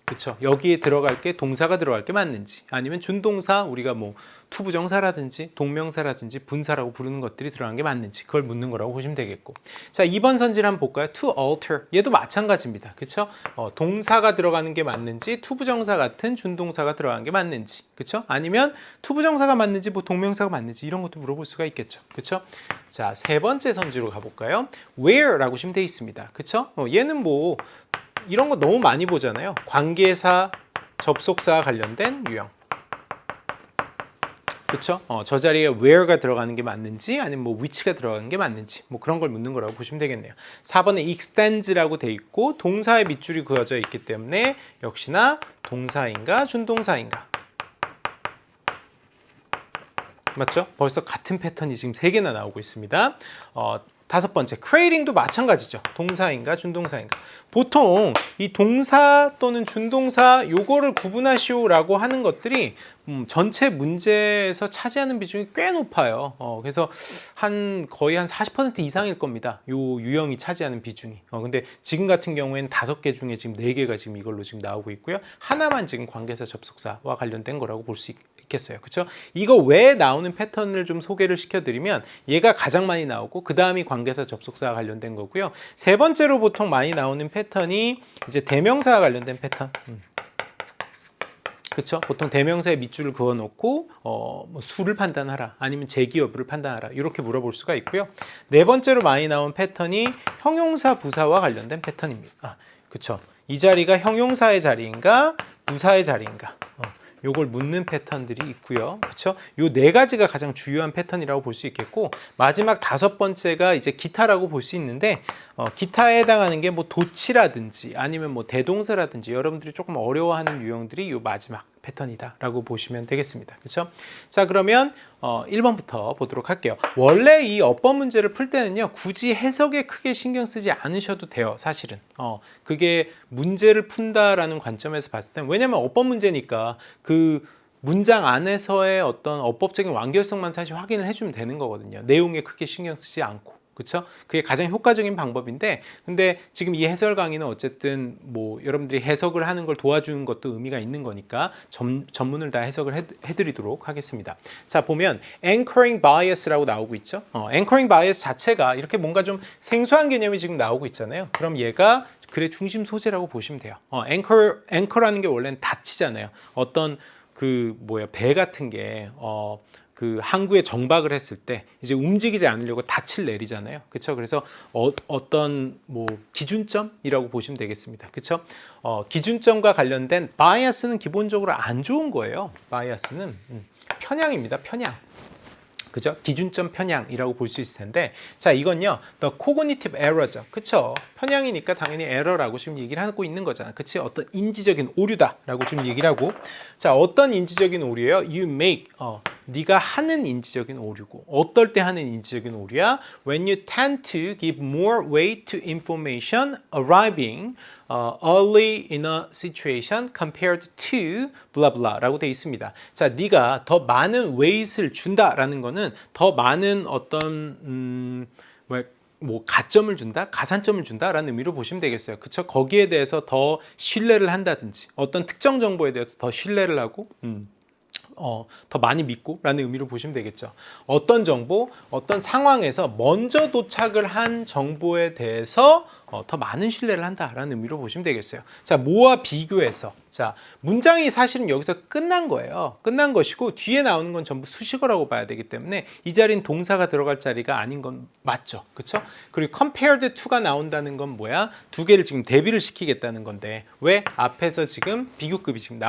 그쵸? 여기에 들어갈 게 동사가 들어갈 게 맞는지, 아니면 준동사 우리가 뭐 투부정사라든지 동명사라든지 분사라고 부르는 것들이 들어간 게 맞는지 그걸 묻는 거라고 보시면 되겠고, 자, 2번 선지를 한번 볼까요? to alter, 얘도 마찬가지입니다. 그쵸? 동사가 들어가는 게 맞는지, 투부정사 같은 준동사가 들어간 게 맞는지, 그쵸? 아니면 투부정사가 맞는지 뭐 동명사가 맞는지 이런 것도 물어볼 수가 있겠죠. 그쵸? 자, 세 번째 선지로 가볼까요? where라고 지금 돼 있습니다. 그쵸? 얘는 뭐 이런 거 너무 많이 보잖아요. 관계사, 접속사와 관련된 유형. 그쵸? 저 자리에 where가 들어가는 게 맞는지 아니면 뭐 which가 들어가는 게 맞는지 뭐 그런 걸 묻는 거라고 보시면 되겠네요. 4번에 extens라고 돼 있고 동사의 밑줄이 그어져 있기 때문에 역시나 동사인가 준동사인가? 맞죠? 벌써 같은 패턴이 지금 3개나 나오고 있습니다. 5번째, creating도 마찬가지죠. 동사인가 준동사인가. 보통 이 동사 또는 준동사 요거를 구분하시오라고 하는 것들이 전체 문제에서 차지하는 비중이 꽤 높아요. 그래서 거의 한 40% 이상일 겁니다. 요 유형이 차지하는 비중이. 근데 지금 같은 경우에는 5개 중에 지금 4개가 지금 이걸로 지금 나오고 있고요. 하나만 지금 관계사 접속사와 관련된 거라고 볼 수 있겠어요. 그렇죠? 이거 외에 나오는 패턴을 좀 소개를 시켜드리면 얘가 가장 많이 나오고 그 다음이 관계사 접속사와 관련된 거고요. 3번째로 보통 많이 나오는 패턴이 이제 대명사와 관련된 패턴. 그렇죠? 보통 대명사에 밑줄을 그어놓고 뭐 수를 판단하라 아니면 재기 여부를 판단하라 이렇게 물어볼 수가 있고요. 4번째로 많이 나온 패턴이 형용사 부사와 관련된 패턴입니다. 그렇죠? 이 자리가 형용사의 자리인가 부사의 자리인가 요걸 묻는 패턴들이 있고요. 그렇죠? 요 4가지가 가장 주요한 패턴이라고 볼 수 있겠고 마지막 5번째가 이제 기타라고 볼 수 있는데 기타에 해당하는 게 뭐 도치라든지 아니면 뭐 대동사라든지 여러분들이 조금 어려워하는 유형들이 요 마지막 패턴이다라고 보시면 되겠습니다. 그렇죠? 자, 그러면 1번부터 보도록 할게요. 원래 이 어법 문제를 풀 때는요, 굳이 해석에 크게 신경 쓰지 않으셔도 돼요, 사실은. 그게 문제를 푼다라는 관점에서 봤을 땐, 왜냐면 어법 문제니까 그 문장 안에서의 어떤 어법적인 완결성만 사실 확인을 해주면 되는 거거든요. 내용에 크게 신경 쓰지 않고. 그렇죠? 그게 가장 효과적인 방법인데, 근데 지금 이 해설 강의는 어쨌든 뭐 여러분들이 해석을 하는 걸 도와주는 것도 의미가 있는 거니까 전문을 다 해석을 해드리도록 하겠습니다. 자, 보면 anchoring bias라고 나오고 있죠. anchoring bias 자체가 이렇게 뭔가 좀 생소한 개념이 지금 나오고 있잖아요. 그럼 얘가 글의 중심 소재라고 보시면 돼요. anchor라는 게 원래는 닫히잖아요. 어떤 배 같은 게 그 항구에 정박을 했을 때 이제 움직이지 않으려고 닻을 내리잖아요. 그렇죠? 그래서 어떤 뭐 기준점이라고 보시면 되겠습니다. 그렇죠? 기준점과 관련된 바이어스는 기본적으로 안 좋은 거예요. 바이어스는 편향입니다. 편향. 그죠? 기준점 편향이라고 볼 수 있을 텐데, 자, 이건요, the cognitive error죠. 그쵸? 편향이니까 당연히 error라고 지금 얘기를 하고 있는 거잖아. 그치? 어떤 인지적인 오류다라고 지금 얘기를 하고, 자, 어떤 인지적인 오류예요? You make, 네가 하는 인지적인 오류고, 어떨 때 하는 인지적인 오류야? When you tend to give more weight to information arriving early in a situation compared to blah blah 라고 되어 있습니다. 자, 네가 더 많은 weight을 준다라는 거는 더 많은 어떤 뭐 가점을 준다, 가산점을 준다라는 의미로 보시면 되겠어요. 그렇죠? 거기에 대해서 더 신뢰를 한다든지 어떤 특정 정보에 대해서 더 신뢰를 하고 더 많이 믿고 라는 의미로 보시면 되겠죠. 어떤 정보, 어떤 상황에서 먼저 도착을 한 정보에 대해서 더 많은 신뢰를 한다라는 의미로 보시면 되겠어요. 자, 뭐와 비교해서, 자, 문장이 사실은 여기서 끝난 거예요. 끝난 것이고 뒤에 나오는 건 전부 수식어라고 봐야 되기 때문에 이 자리는 동사가 들어갈 자리가 아닌 건 맞죠. 그렇죠? 그리고 compared to가 나온다는 건 뭐야? 두 개를 지금 대비를 시키겠다는 건데, 왜? 앞에서 지금 비교급이 지금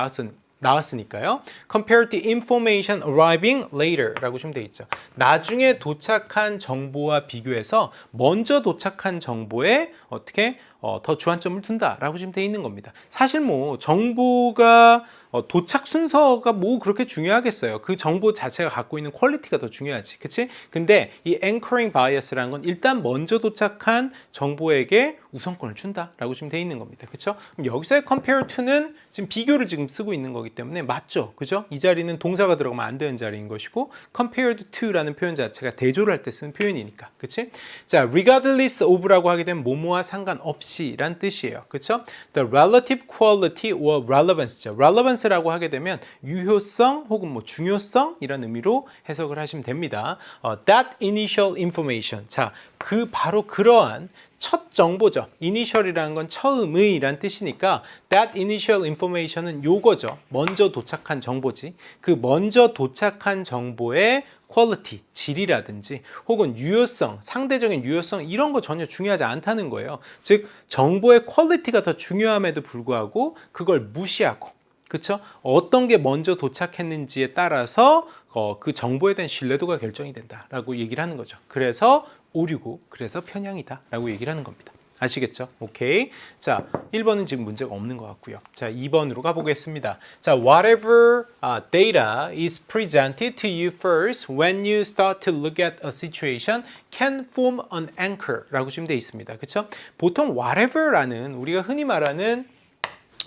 나왔으니까요. Compared to information arriving later 라고 좀 되어 있죠. 나중에 도착한 정보와 비교해서 먼저 도착한 정보에 어떻게 더 주안점을 둔다라고 지금 되어 있는 겁니다. 사실 뭐 정보가 도착 순서가 뭐 그렇게 중요하겠어요. 그 정보 자체가 갖고 있는 퀄리티가 더 중요하지. 그치? 근데 이 anchoring bias라는 건 일단 먼저 도착한 정보에게 우선권을 준다라고 지금 돼 있는 겁니다. 그렇죠? 그럼 여기서의 compare to는 지금 비교를 지금 쓰고 있는 거기 때문에 맞죠? 그죠? 이 자리는 동사가 들어가면 안 되는 자리인 것이고 compared to라는 표현 자체가 대조를 할 때 쓰는 표현이니까. 그치? 자, regardless of라고 하게 되면 뭐뭐와 상관없이 란 뜻이에요. 그렇죠? The relative quality or relevance죠. relevance라고 하게 되면 유효성 혹은 뭐 중요성 이런 의미로 해석을 하시면 됩니다. That initial information. 자, 바로 그러한 첫 정보죠. initial이라는 건 처음의 란 뜻이니까 that initial information은 요거죠. 먼저 도착한 정보지. 그 먼저 도착한 정보의 quality, 질이라든지 혹은 유효성, 상대적인 유효성 이런 거 전혀 중요하지 않다는 거예요. 즉 정보의 퀄리티가 더 중요함에도 불구하고 그걸 무시하고, 그렇죠? 어떤 게 먼저 도착했는지에 따라서 그 정보에 대한 신뢰도가 결정이 된다라고 얘기를 하는 거죠. 그래서 오류고 그래서 편향이다라고 얘기를 하는 겁니다. 아시겠죠? 오케이. 자, 1번은 지금 문제가 없는 것 같고요. 자, 2번으로 가보겠습니다. 자, whatever data is presented to you first when you start to look at a situation can form an anchor 라고 지금 돼 있습니다. 그쵸? 보통 whatever라는 우리가 흔히 말하는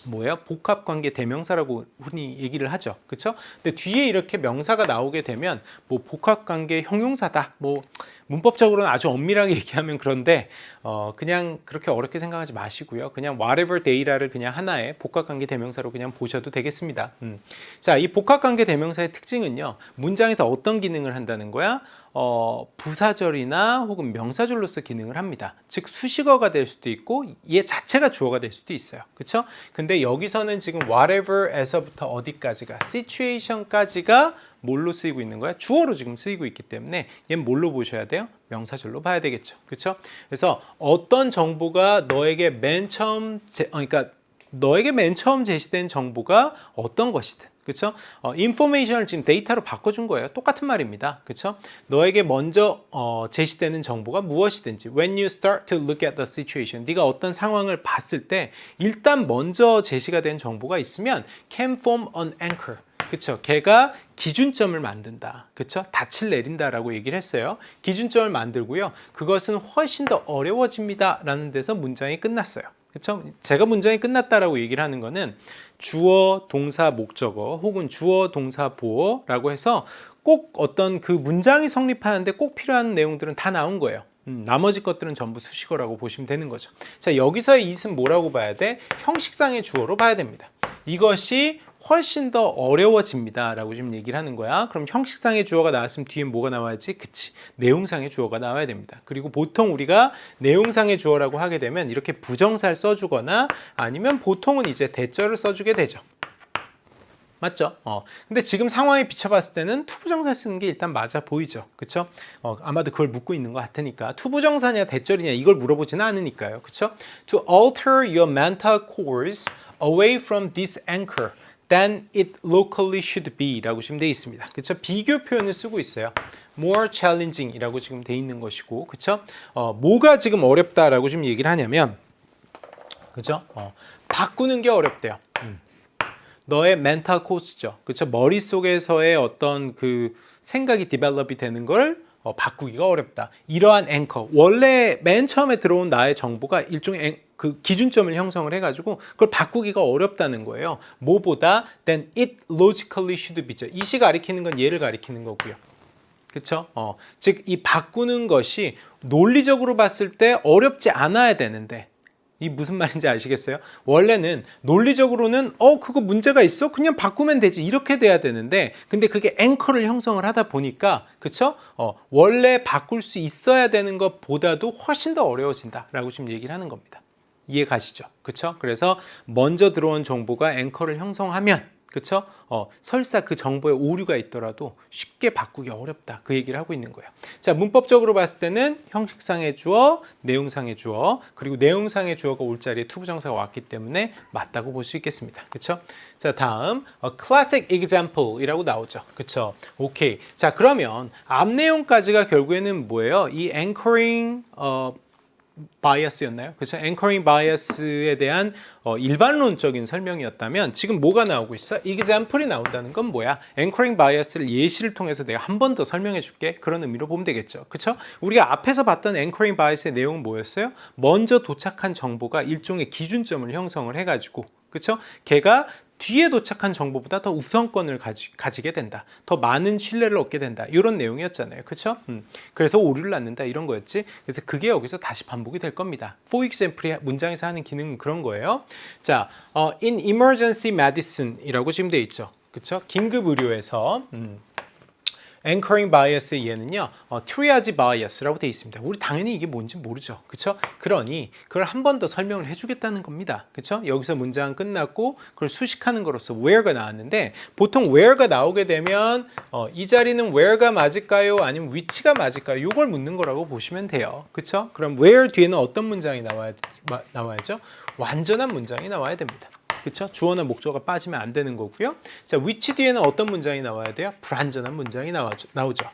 뭐예요? 복합관계 대명사라고 흔히 얘기를 하죠. 그렇죠? 근데 뒤에 이렇게 명사가 나오게 되면 뭐 복합관계 형용사다. 뭐 문법적으로는 아주 엄밀하게 얘기하면 그런데 그냥 그렇게 어렵게 생각하지 마시고요. 그냥 whatever data를 그냥 하나의 복합관계 대명사로 그냥 보셔도 되겠습니다. 자, 이 복합관계 대명사의 특징은요. 문장에서 어떤 기능을 한다는 거야? 부사절이나 혹은 명사절로서 기능을 합니다. 즉 수식어가 될 수도 있고 얘 자체가 주어가 될 수도 있어요. 그렇죠? 근데 여기서는 지금 whatever에서부터 어디까지가 situation까지가 뭘로 쓰이고 있는 거야? 주어로 지금 쓰이고 있기 때문에 얘는 뭘로 보셔야 돼요? 명사절로 봐야 되겠죠. 그렇죠? 그래서 어떤 정보가 너에게 맨 처음 너에게 맨 처음 제시된 정보가 어떤 것이든 그렇죠? 인포메이션을 지금 데이터로 바꿔준 거예요. 똑같은 말입니다. 그렇죠? 너에게 먼저 제시되는 정보가 무엇이든지 when you start to look at the situation 네가 어떤 상황을 봤을 때 일단 먼저 제시가 된 정보가 있으면 can form an anchor 그렇죠? 걔가 기준점을 만든다. 그렇죠? 닻을 내린다라고 얘기를 했어요. 기준점을 만들고요. 그것은 훨씬 더 어려워집니다. 라는 데서 문장이 끝났어요. 그렇죠? 제가 문장이 끝났다라고 얘기를 하는 거는 주어, 동사, 목적어 혹은 주어, 동사, 보어라고 해서 꼭 어떤 그 문장이 성립하는데 꼭 필요한 내용들은 다 나온 거예요. 나머지 것들은 전부 수식어라고 보시면 되는 거죠. 자, 여기서의 it은 뭐라고 봐야 돼? 형식상의 주어로 봐야 됩니다. 이것이 훨씬 더 어려워집니다 라고 지금 얘기를 하는 거야. 그럼 형식상의 주어가 나왔으면 뒤에 뭐가 나와야지? 그치, 내용상의 주어가 나와야 됩니다. 그리고 보통 우리가 내용상의 주어라고 하게 되면 이렇게 부정사를 써주거나 아니면 보통은 이제 대절을 써주게 되죠. 맞죠? 근데 지금 상황에 비춰봤을 때는 투부정사 쓰는 게 일단 맞아 보이죠. 그쵸? 아마도 그걸 묻고 있는 것 같으니까 투부정사냐 대절이냐 이걸 물어보지는 않으니까요. 그쵸? To alter your mental course away from this anchor than it locally should be 라고 지금 되어 있습니다. 그쵸? 비교 표현을 쓰고 있어요. more challenging 이라고 지금 되어 있는 것이고, 그쵸? 뭐가 지금 어렵다라고 지금 얘기를 하냐면, 그죠? 바꾸는 게 어렵대요. 너의 멘탈 코스죠. 그쵸? 머릿속에서의 어떤 그 생각이 디벨롭이 되는 걸 바꾸기가 어렵다. 이러한 앵커. 원래 맨 처음에 들어온 나의 정보가 일종의 그 기준점을 형성을 해가지고 그걸 바꾸기가 어렵다는 거예요. 뭐보다 than it logically should be죠. 이시 가리키는 건 얘를 가리키는 거고요. 그쵸? 즉, 이 바꾸는 것이 논리적으로 봤을 때 어렵지 않아야 되는데, 이 무슨 말인지 아시겠어요? 원래는 논리적으로는 그거 문제가 있어? 그냥 바꾸면 되지 이렇게 돼야 되는데 근데 그게 앵커를 형성을 하다 보니까 그쵸? 원래 바꿀 수 있어야 되는 것보다도 훨씬 더 어려워진다 라고 지금 얘기를 하는 겁니다. 이해 가시죠? 그쵸? 그래서 먼저 들어온 정보가 앵커를 형성하면 그쵸? 설사 그 정보에 오류가 있더라도 쉽게 바꾸기 어렵다. 그 얘기를 하고 있는 거예요. 자, 문법적으로 봤을 때는 형식상의 주어, 내용상의 주어, 그리고 내용상의 주어가 올 자리에 투부정사가 왔기 때문에 맞다고 볼 수 있겠습니다. 그쵸? 자, 다음 classic example 이라고 나오죠. 그쵸? 오케이. 자, 그러면 앞 내용까지가 결국에는 뭐예요? 이 anchoring 바이어스였나요? 그렇죠? 앵커링 바이어스에 대한 일반론적인 설명이었다면 지금 뭐가 나오고 있어? example이 나온다는 건 뭐야? 앵커링 바이어스를 예시를 통해서 내가 한 번 더 설명해 줄게. 그런 의미로 보면 되겠죠. 그렇죠? 우리가 앞에서 봤던 앵커링 바이어스의 내용은 뭐였어요? 먼저 도착한 정보가 일종의 기준점을 형성을 해가지고 그렇죠? 걔가 뒤에 도착한 정보보다 더 우선권을 가지게 된다. 더 많은 신뢰를 얻게 된다. 이런 내용이었잖아요. 그렇죠? 그래서 오류를 낳는다 이런 거였지. 그래서 그게 여기서 다시 반복이 될 겁니다. For example이 문장에서 하는 기능은 그런 거예요. 자, in emergency medicine이라고 지금 돼 있죠. 그렇죠? 긴급 의료에서 앵커링 바이어스의 얘는요, 트리아지 바이어스라고 되어 있습니다. 우리 당연히 이게 뭔지 모르죠. 그쵸? 그러니 그걸 한 번 더 설명을 해주겠다는 겁니다. 그쵸? 여기서 문장 끝났고 그걸 수식하는 거로서 where가 나왔는데 보통 where가 나오게 되면 이 자리는 where가 맞을까요? 아니면 위치가 맞을까요? 이걸 묻는 거라고 보시면 돼요. 그쵸? 그럼 where 뒤에는 어떤 문장이 나와야죠? 완전한 문장이 나와야 됩니다. 그렇죠? 주어나 목적어가 빠지면 안 되는 거고요. 자, 위치 뒤에는 어떤 문장이 나와야 돼요? 불완전한 문장이 나오죠.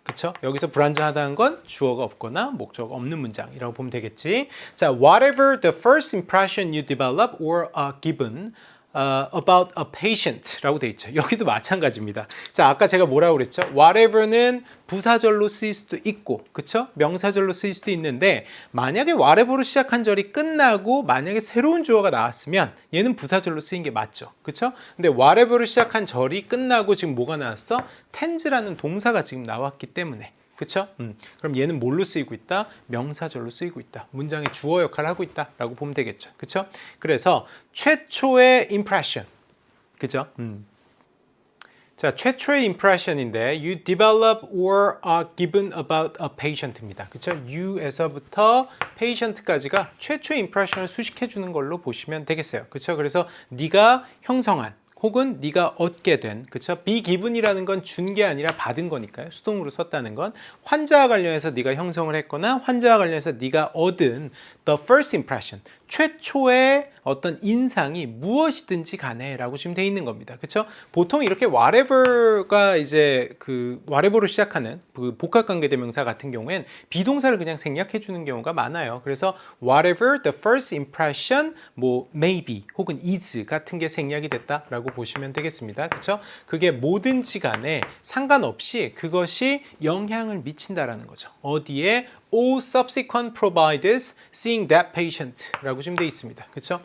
그쵸? 여기서 불완전하다는 건 주어가 없거나 목적어가 없는 문장이라고 보면 되겠지. 자, whatever the first impression you develop or are given about a patient라고 돼 있죠. 여기도 마찬가지입니다. 자, 아까 제가 뭐라고 그랬죠? whatever는 부사절로 쓰일 수도 있고, 그쵸? 명사절로 쓰일 수도 있는데 만약에 whatever로 시작한 절이 끝나고 만약에 새로운 주어가 나왔으면 얘는 부사절로 쓰인 게 맞죠. 그쵸? 근데 whatever로 시작한 절이 끝나고 지금 뭐가 나왔어? tense라는 동사가 지금 나왔기 때문에 그쵸? 그럼 얘는 뭘로 쓰이고 있다? 명사절로 쓰이고 있다. 문장의 주어 역할을 하고 있다라고 보면 되겠죠. 그쵸? 그래서 최초의 impression. 그죠? 자, 최초의 impression인데 you develop or are given about a patient입니다. 그쵸? you에서부터 patient까지가 최초의 impression을 수식해 주는 걸로 보시면 되겠어요. 그쵸? 그래서 네가 형성한 혹은 네가 얻게 된, 그쵸? be given이라는 건 준 게 아니라 받은 거니까요. 수동으로 썼다는 건 환자와 관련해서 네가 형성을 했거나 환자와 관련해서 네가 얻은 the first impression, 최초의 어떤 인상이 무엇이든지 간에라고 지금 돼 있는 겁니다. 그렇죠? 보통 이렇게 whatever가 이제 그 whatever로 시작하는 그 복합관계대명사 같은 경우엔 비동사를 그냥 생략해 주는 경우가 많아요. 그래서 whatever the first impression 뭐 maybe 혹은 is 같은 게 생략이 됐다라고 보시면 되겠습니다. 그렇죠? 그게 뭐든지 간에 상관없이 그것이 영향을 미친다라는 거죠. 어디에 all subsequent providers seeing that patient라고 지금 돼 있습니다. 그렇죠?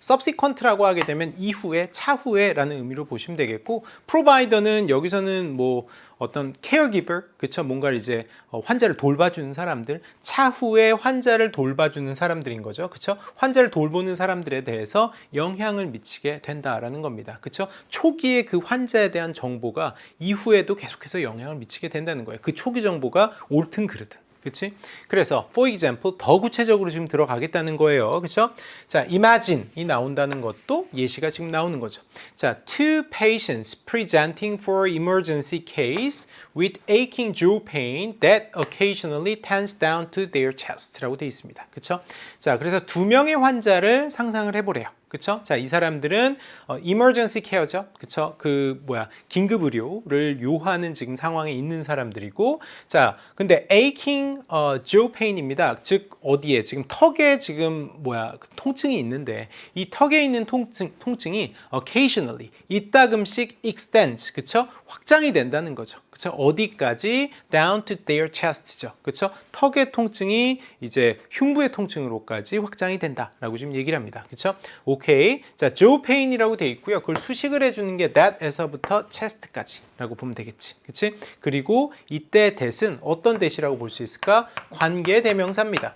subsequent라고 하게 되면 이후에, 차후에라는 의미로 보시면 되겠고, provider는 여기서는 뭐 어떤 caregiver, 그쵸? 뭔가 이제 환자를 돌봐주는 사람들, 차후에 환자를 돌봐주는 사람들인 거죠, 그쵸? 환자를 돌보는 사람들에 대해서 영향을 미치게 된다라는 겁니다, 그쵸? 초기에 그 환자에 대한 정보가 이후에도 계속해서 영향을 미치게 된다는 거예요. 그 초기 정보가 옳든 그르든. 그치? 그래서 for example 더 구체적으로 지금 들어가겠다는 거예요. 그쵸? 자, imagine이 나온다는 것도 예시가 지금 나오는 거죠. 자, two patients presenting for emergency case with aching jaw pain that occasionally tends down to their chest라고 되어 있습니다. 그쵸? 자, 그래서 두 명의 환자를 상상을 해보래요. 그쵸? 자, 이 사람들은 emergency care죠. 그쵸? 긴급 의료를 요하는 지금 상황에 있는 사람들이고, 자, 근데 aching jaw pain입니다. 즉 어디에 지금 턱에 지금 통증이 있는데 이 턱에 있는 통증이 occasionally 이따금씩 extends, 그쵸? 확장이 된다는 거죠. 그쵸? 어디까지? down to their chest죠. 그쵸? 턱의 통증이 이제 흉부의 통증으로까지 확장이 된다라고 지금 얘기를 합니다. 그쵸? 오케이. 자, jaw pain이라고 돼 있고요. 그걸 수식을 해주는 게 that에서부터 chest까지라고 보면 되겠지. 그치? 그리고 이때 that은 어떤 that이라고 볼 수 있을까? 관계대명사입니다.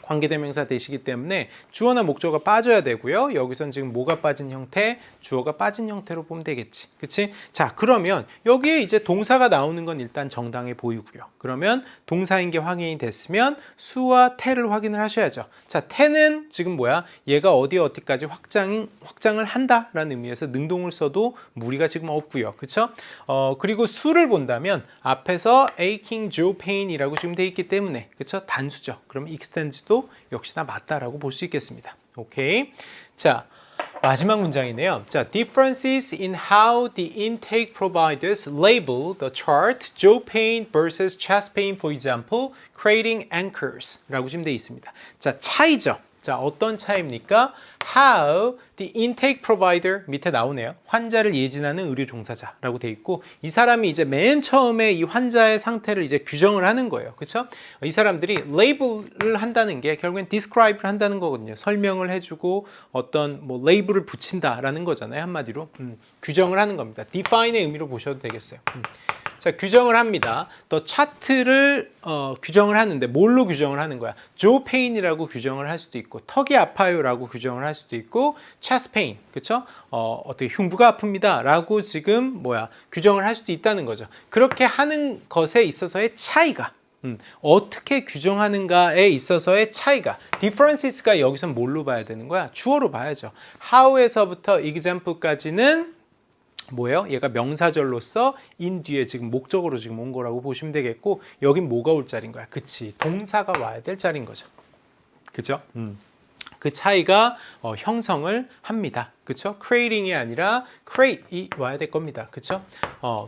관계대명사 대시기 때문에 주어나 목적어가 빠져야 되고요. 여기선 지금 뭐가 빠진 형태? 주어가 빠진 형태로 보면 되겠지. 그치? 자, 그러면 여기에 이제 동사가 나오는 건 일단 정당해 보이고요. 그러면 동사인 게 확인이 됐으면 수와 태를 확인을 하셔야죠. 자, 태는 지금 얘가 어디까지 확장을 한다라는 의미에서 능동을 써도 무리가 지금 없고요. 그쵸? 그리고 수를 본다면 앞에서 aching jaw pain이라고 지금 돼 있기 때문에 그쵸? 단수죠. 그럼 extends도 역시나 맞다라고 볼 수 있겠습니다. 오케이. 자, 마지막 문장이네요. 자, differences in how the intake providers label the chart, jaw pain versus chest pain, for example, creating anchors 라고 지금 되어 있습니다. 자, 차이죠. 자, 어떤 차이입니까? How the intake provider 밑에 나오네요. 환자를 예진하는 의료 종사자라고 돼 있고 이 사람이 이제 맨 처음에 이 환자의 상태를 이제 규정을 하는 거예요. 그렇죠? 이 사람들이 label을 한다는 게 결국엔 describe를 한다는 거거든요. 설명을 해주고 어떤 label을 붙인다라는 거잖아요. 한마디로 규정을 하는 겁니다. define의 의미로 보셔도 되겠어요. 자, 규정을 합니다. 더 차트를 규정을 하는데 뭘로 규정을 하는 거야? jaw pain이라고 규정을 할 수도 있고 턱이 아파요라고 규정을 할 수도 있고 chest pain, 그렇죠? 어떻게 흉부가 아픕니다라고 지금 규정을 할 수도 있다는 거죠. 그렇게 하는 것에 있어서의 차이가 어떻게 규정하는가에 있어서의 차이가 differences가 여기서 뭘로 봐야 되는 거야? 주어로 봐야죠. how에서부터 example까지는 얘가 명사절로서 in 뒤에 지금 목적으로 지금 온 거라고 보시면 되겠고 여긴 뭐가 올 자리인 거야? 그치, 동사가 와야 될 자리인 거죠. 그죠? 그 차이가 형성을 합니다. 그쵸? creating이 아니라 create이 와야 될 겁니다. 그쵸?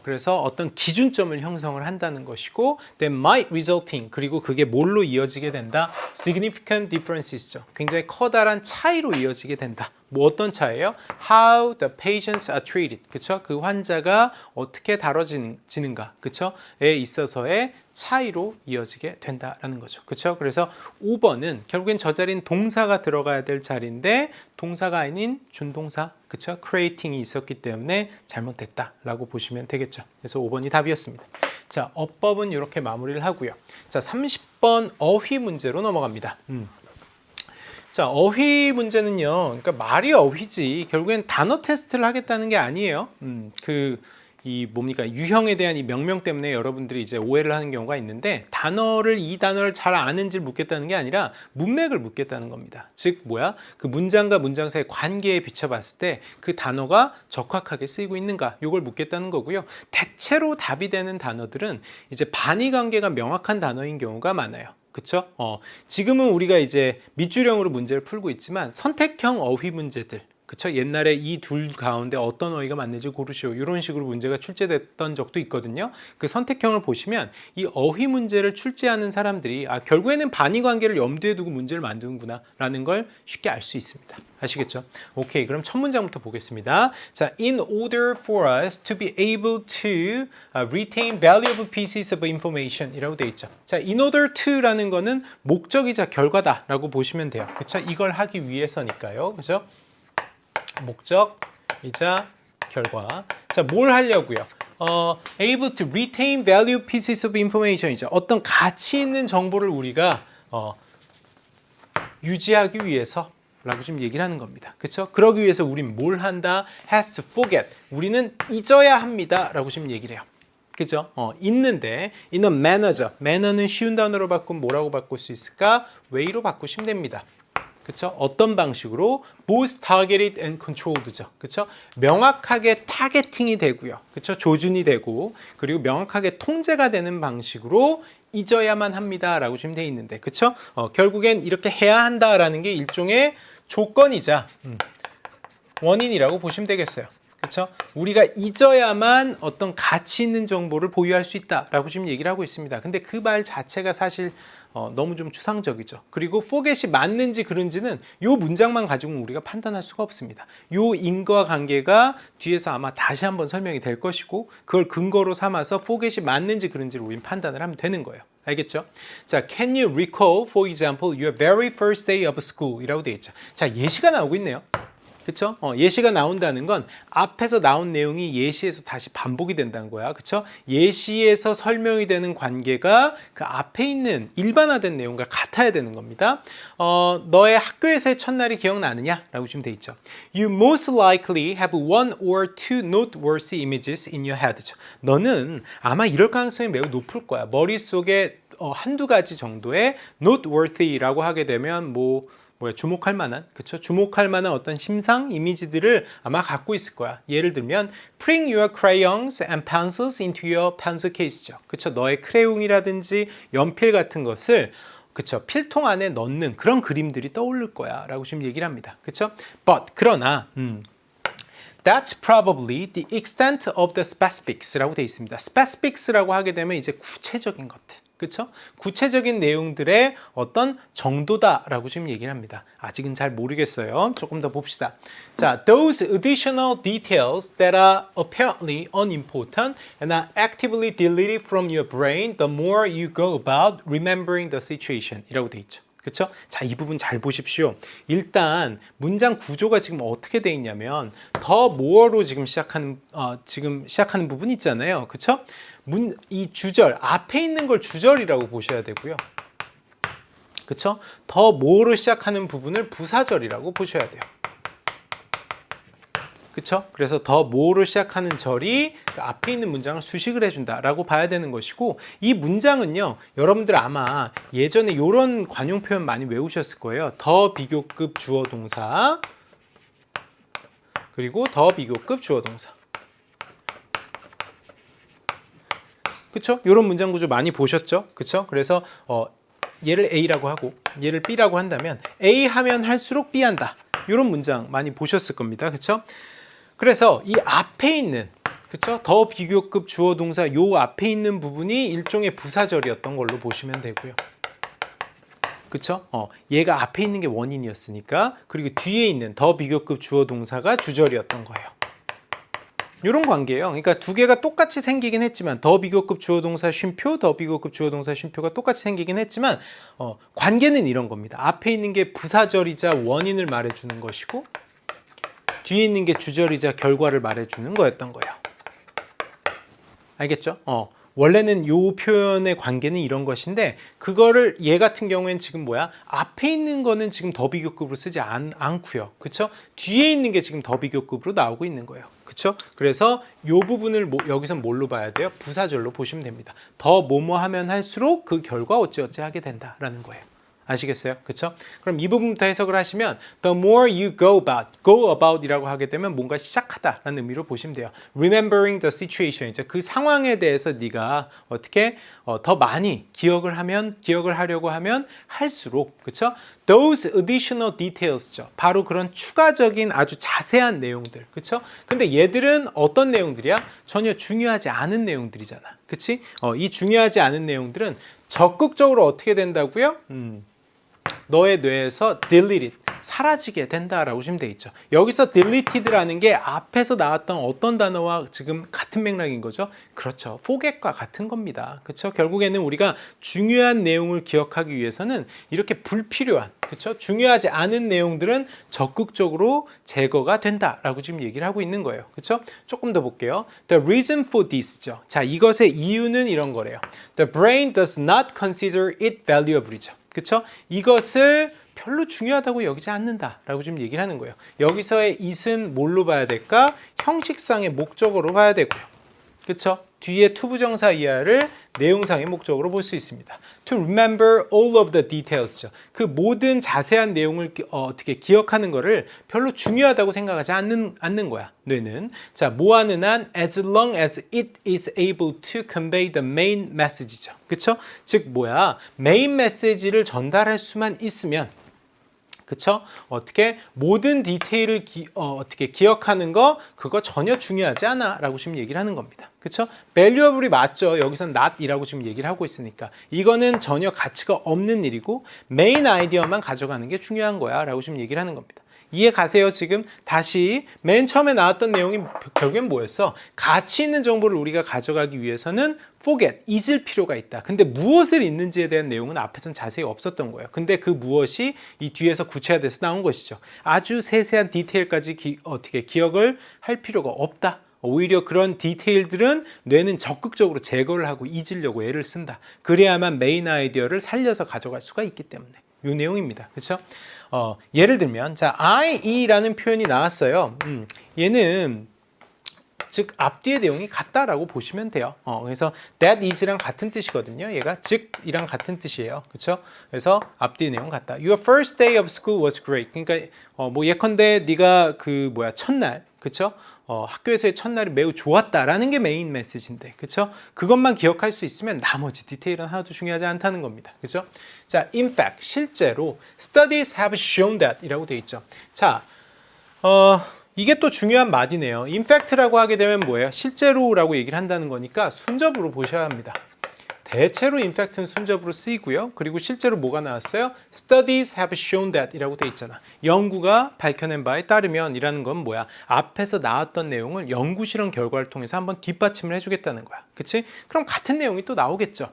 그래서 어떤 기준점을 형성을 한다는 것이고 then might resulting 그리고 그게 뭘로 이어지게 된다? significant differences죠. 굉장히 커다란 차이로 이어지게 된다. 뭐 어떤 차이예요? How the patients are treated. 그쵸? 그 환자가 어떻게 다뤄지는가. 그쵸?에 있어서의 차이로 이어지게 된다라는 거죠. 그쵸? 그래서 5번은 결국엔 저 자리는 동사가 들어가야 될 자리인데 동사가 아닌 준동사, 그쵸? creating이 있었기 때문에 잘못됐다라고 보시면 되겠죠. 그래서 5번이 답이었습니다. 자, 어법은 이렇게 마무리를 하고요. 자, 30번 어휘 문제로 넘어갑니다. 자, 어휘 문제는요. 그러니까 말이 어휘지 결국엔 단어 테스트를 하겠다는 게 아니에요. 이 뭡니까 유형에 대한 이 명명 때문에 여러분들이 이제 오해를 하는 경우가 있는데 이 단어를 잘 아는지를 묻겠다는 게 아니라 문맥을 묻겠다는 겁니다. 즉 뭐야 그 문장과 문장 사이의 관계에 비춰봤을 때 그 단어가 적확하게 쓰이고 있는가 요걸 묻겠다는 거고요. 대체로 답이 되는 단어들은 이제 반의 관계가 명확한 단어인 경우가 많아요. 그쵸? 지금은 우리가 이제 밑줄형으로 문제를 풀고 있지만 선택형 어휘 문제들 그쵸? 옛날에 이 둘 가운데 어떤 어휘가 맞는지 고르시오. 이런 식으로 문제가 출제됐던 적도 있거든요. 그 선택형을 보시면 이 어휘 문제를 출제하는 사람들이 결국에는 반의 관계를 염두에 두고 문제를 만드는구나 라는 걸 쉽게 알 수 있습니다. 아시겠죠? 오케이, 그럼 첫 문장부터 보겠습니다. 자, in order for us to be able to retain valuable pieces of information 이라고 되어 있죠. 자, in order to라는 거는 목적이자 결과다라고 보시면 돼요. 그쵸? 이걸 하기 위해서니까요. 그죠? 목적이자 결과. 자, 뭘 하려고요? able to retain valuable pieces of information이죠. 어떤 가치 있는 정보를 우리가 유지하기 위해서 라고 지금 얘기를 하는 겁니다. 그렇죠? 그러기 위해서 우린 뭘 한다? has to forget. 우리는 잊어야 합니다. 라고 지금 얘기를 해요. 그죠? 있는데 in a manner죠. manner는 쉬운 단어로 바꾸면 뭐라고 바꿀 수 있을까? way로 바꾸시면 됩니다. 그쵸? 어떤 방식으로? both targeted and controlled죠. 그쵸? 명확하게 타겟팅이 되고요. 그쵸? 조준이 되고, 그리고 명확하게 통제가 되는 방식으로 잊어야만 합니다. 라고 지금 되어 있는데, 그쵸? 결국엔 이렇게 해야 한다라는 게 일종의 조건이자 원인이라고 보시면 되겠어요. 그렇죠? 우리가 잊어야만 어떤 가치 있는 정보를 보유할 수 있다라고 지금 얘기를 하고 있습니다. 근데 그 말 자체가 사실 너무 좀 추상적이죠. 그리고 forget이 맞는지 그른지는 이 문장만 가지고는 우리가 판단할 수가 없습니다. 이 인과 관계가 뒤에서 아마 다시 한번 설명이 될 것이고 그걸 근거로 삼아서 forget이 맞는지 그른지를 우리는 판단을 하면 되는 거예요. 알겠죠? 자, can you recall, for example, your very first day of school? 이라고 되어 있죠. 자, 예시가 나오고 있네요. 그쵸? 예시가 나온다는 건 앞에서 나온 내용이 예시에서 다시 반복이 된다는 거야. 그쵸? 예시에서 설명이 되는 관계가 그 앞에 있는 일반화된 내용과 같아야 되는 겁니다. 너의 학교에서의 첫날이 기억나느냐? 라고 지금 돼 있죠. You most likely have one or two noteworthy images in your head. 너는 아마 이럴 가능성이 매우 높을 거야. 머릿속에 한두 가지 정도의 noteworthy라고 하게 되면 주목할 만한, 그쵸? 주목할 만한 어떤 심상 이미지들을 아마 갖고 있을 거야. 예를 들면, putting your crayons and pencils into your pencil case죠. 그쵸? 너의 크레용이라든지 연필 같은 것을 그쵸? 필통 안에 넣는 그런 그림들이 떠오를 거야. 라고 지금 얘기를 합니다. 그쵸? 그러나, That's probably the extent of the specifics 라고 되어 있습니다. specifics라고 하게 되면 이제 구체적인 것들. 그렇죠? 구체적인 내용들의 어떤 정도다라고 지금 얘기를 합니다. 아직은 잘 모르겠어요. 조금 더 봅시다. 자, those additional details that are apparently unimportant and are actively deleted from your brain the more you go about remembering the situation 이라고 돼 있죠. 그렇죠? 자, 이 부분 잘 보십시오. 일단 문장 구조가 지금 어떻게 돼 있냐면 더 more로 지금 시작하는 부분 있잖아요. 그렇죠? 이 주절 앞에 있는 걸 주절이라고 보셔야 되고요. 그렇죠? 더 more로 시작하는 부분을 부사절이라고 보셔야 돼요. 그쵸? 그래서 더 more로 시작하는 절이 그 앞에 있는 문장을 수식을 해준다라고 봐야 되는 것이고 이 문장은요 여러분들 아마 예전에 이런 관용 표현 많이 외우셨을 거예요. 더 비교급 주어 동사 그리고 더 비교급 주어 동사. 그쵸? 이런 문장 구조 많이 보셨죠? 그쵸? 그래서 얘를 A라고 하고 얘를 B라고 한다면 A 하면 할수록 B 한다. 이런 문장 많이 보셨을 겁니다. 그렇죠? 그래서 이 앞에 있는 그렇죠? 더 비교급 주어 동사 요 앞에 있는 부분이 일종의 부사절이었던 걸로 보시면 되고요. 그쵸? 얘가 앞에 있는 게 원인이었으니까 그리고 뒤에 있는 더 비교급 주어 동사가 주절이었던 거예요. 이런 관계예요. 그러니까 두 개가 똑같이 생기긴 했지만 더 비교급 주어 동사 쉼표, 더 비교급 주어 동사 쉼표가 똑같이 생기긴 했지만 관계는 이런 겁니다. 앞에 있는 게 부사절이자 원인을 말해주는 것이고 뒤에 있는 게 주절이자 결과를 말해주는 거였던 거예요. 알겠죠? 원래는 요 표현의 관계는 이런 것인데 그거를 얘 같은 경우에는 지금 뭐야? 앞에 있는 거는 지금 더 비교급으로 쓰지 않고요. 그쵸? 뒤에 있는 게 지금 더 비교급으로 나오고 있는 거예요. 그쵸? 그래서 요 부분을 여기서 뭘로 봐야 돼요? 부사절로 보시면 됩니다. 더 뭐뭐 하면 할수록 그 결과 어찌어찌 하게 된다라는 거예요. 아시겠어요? 그쵸? 그럼 이 부분부터 해석을 하시면 The more you go about 이라고 하게 되면 뭔가 시작하다라는 의미로 보시면 돼요. Remembering the situation이죠. 그 상황에 대해서 네가 어떻게 더 많이 기억을 하려고 하면 할수록 그쵸? Those additional details죠. 바로 그런 추가적인 아주 자세한 내용들. 그쵸? 근데 얘들은 어떤 내용들이야? 전혀 중요하지 않은 내용들이잖아. 그치? 이 중요하지 않은 내용들은 적극적으로 어떻게 된다고요? 너의 뇌에서 deleted, 사라지게 된다라고 보시면 돼 있죠. 여기서 deleted라는 게 앞에서 나왔던 어떤 단어와 지금 같은 맥락인 거죠? 그렇죠. forget과 같은 겁니다. 그렇죠? 결국에는 우리가 중요한 내용을 기억하기 위해서는 이렇게 불필요한, 그렇죠? 중요하지 않은 내용들은 적극적으로 제거가 된다라고 지금 얘기를 하고 있는 거예요. 그렇죠? 조금 더 볼게요. The reason for this죠. 자, 이것의 이유는 이런 거래요. The brain does not consider it valuable이죠. 그렇죠? 이것을 별로 중요하다고 여기지 않는다라고 지금 얘기를 하는 거예요. 여기서의 it은 뭘로 봐야 될까? 형식상의 목적어로 봐야 되고요. 그렇죠? 뒤에 투부정사 이하를 내용상의 목적으로 볼 수 있습니다. To remember all of the details죠. 그 모든 자세한 내용을 어떻게 기억하는 거를 별로 중요하다고 생각하지 않는 거야. 뇌는. 자, 뭐 하는 한 as long as it is able to convey the main message죠. 그렇죠? 즉 뭐야? 메인 메시지를 전달할 수만 있으면 그쵸? 어떻게 모든 디테일을 어떻게 기억하는 거 그거 전혀 중요하지 않아 라고 지금 얘기를 하는 겁니다. 그쵸? valuable이 맞죠. 여기선 not이라고 지금 얘기를 하고 있으니까 이거는 전혀 가치가 없는 일이고 메인 아이디어만 가져가는 게 중요한 거야 라고 지금 얘기를 하는 겁니다. 이해 가세요? 지금 다시 맨 처음에 나왔던 내용이 결국엔 뭐였어? 가치 있는 정보를 우리가 가져가기 위해서는 forget, 잊을 필요가 있다. 근데 무엇을 잊는지에 대한 내용은 앞에서는 자세히 없었던 거예요. 근데 그 무엇이 이 뒤에서 구체화돼서 나온 것이죠. 아주 세세한 디테일까지 어떻게 기억을 할 필요가 없다. 오히려 그런 디테일들은 뇌는 적극적으로 제거를 하고 잊으려고 애를 쓴다. 그래야만 메인 아이디어를 살려서 가져갈 수가 있기 때문에 이 내용입니다. 그렇죠? 예를 들면 자 IE라는 표현이 나왔어요. 얘는 즉 앞뒤의 내용이 같다라고 보시면 돼요. 그래서 that is랑 같은 뜻이거든요. 얘가 즉이랑 같은 뜻이에요. 그렇죠? 그래서 앞뒤의 내용 같다. Your first day of school was great. 그러니까 뭐 예컨대 네가 그 첫날, 그렇죠? 학교에서의 첫날이 매우 좋았다라는 게 메인 메시지인데, 그렇죠? 그것만 기억할 수 있으면 나머지 디테일은 하나도 중요하지 않다는 겁니다. 그렇죠? 자, in fact, 실제로 studies have shown that 이라고 돼 있죠. 자, 이게 또 중요한 말이네요. in fact라고 하게 되면 뭐예요? 실제로라고 얘기를 한다는 거니까 순접으로 보셔야 합니다. 대체로 in fact는 순접으로 쓰이고요. 그리고 실제로 뭐가 나왔어요? Studies have shown that 이라고 돼 있잖아. 연구가 밝혀낸 바에 따르면 이라는 건 뭐야? 앞에서 나왔던 내용을 연구 실험 결과를 통해서 한번 뒷받침을 해주겠다는 거야. 그치? 그럼 같은 내용이 또 나오겠죠.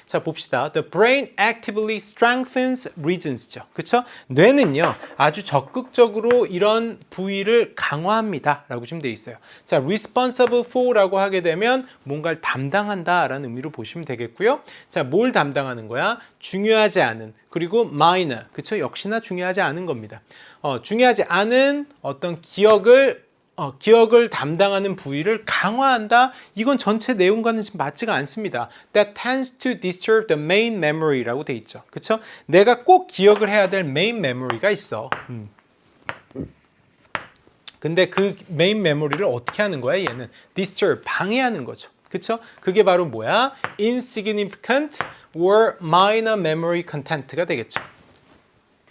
자, 봅시다. The brain actively strengthens regions죠. 그쵸? 뇌는요, 아주 적극적으로 이런 부위를 강화합니다. 라고 지금 돼 있어요. 자, responsible for라고 하게 되면 뭔가를 담당한다 라는 의미로 보시면 되겠고요. 자, 뭘 담당하는 거야? 중요하지 않은, 그리고 minor, 그쵸? 역시나 중요하지 않은 겁니다. 중요하지 않은 어떤 기억을 담당하는 부위를 강화한다? 이건 전체 내용과는 지금 맞지가 않습니다. That tends to disturb the main memory라고 돼 있죠. 그쵸? 내가 꼭 기억을 해야 될 main memory가 있어. 근데 그 main memory를 어떻게 하는 거야? 얘는 disturb, 방해하는 거죠. 그쵸? 그게 바로 뭐야? insignificant or minor memory content가 되겠죠.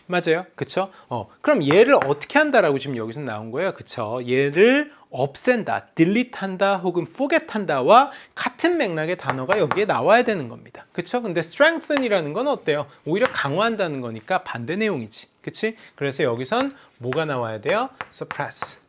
맞아요. 그쵸? 그럼 얘를 어떻게 한다라고 지금 여기서 나온 거예요. 그쵸? 얘를 없앤다, delete 한다, 혹은 forget 한다와 같은 맥락의 단어가 여기에 나와야 되는 겁니다. 그쵸? 근데 strengthen이라는 건 어때요? 오히려 강화한다는 거니까 반대 내용이지. 그치? 그래서 여기선 뭐가 나와야 돼요? suppress.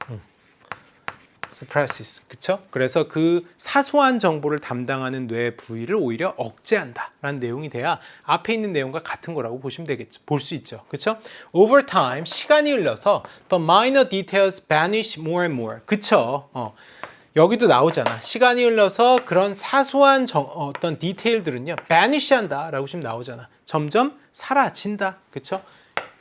suppresses. 그쵸? 그래서 그 사소한 정보를 담당하는 뇌 부위를 오히려 억제한다 라는 내용이 돼야 앞에 있는 내용과 같은 거라고 보시면 되겠죠. 볼 수 있죠. 그쵸? over time, 시간이 흘러서 the minor details vanish more and more. 그쵸? 여기도 나오잖아. 시간이 흘러서 그런 사소한 어떤 디테일들은요, vanish 한다 라고 지금 나오잖아. 점점 사라진다. 그쵸?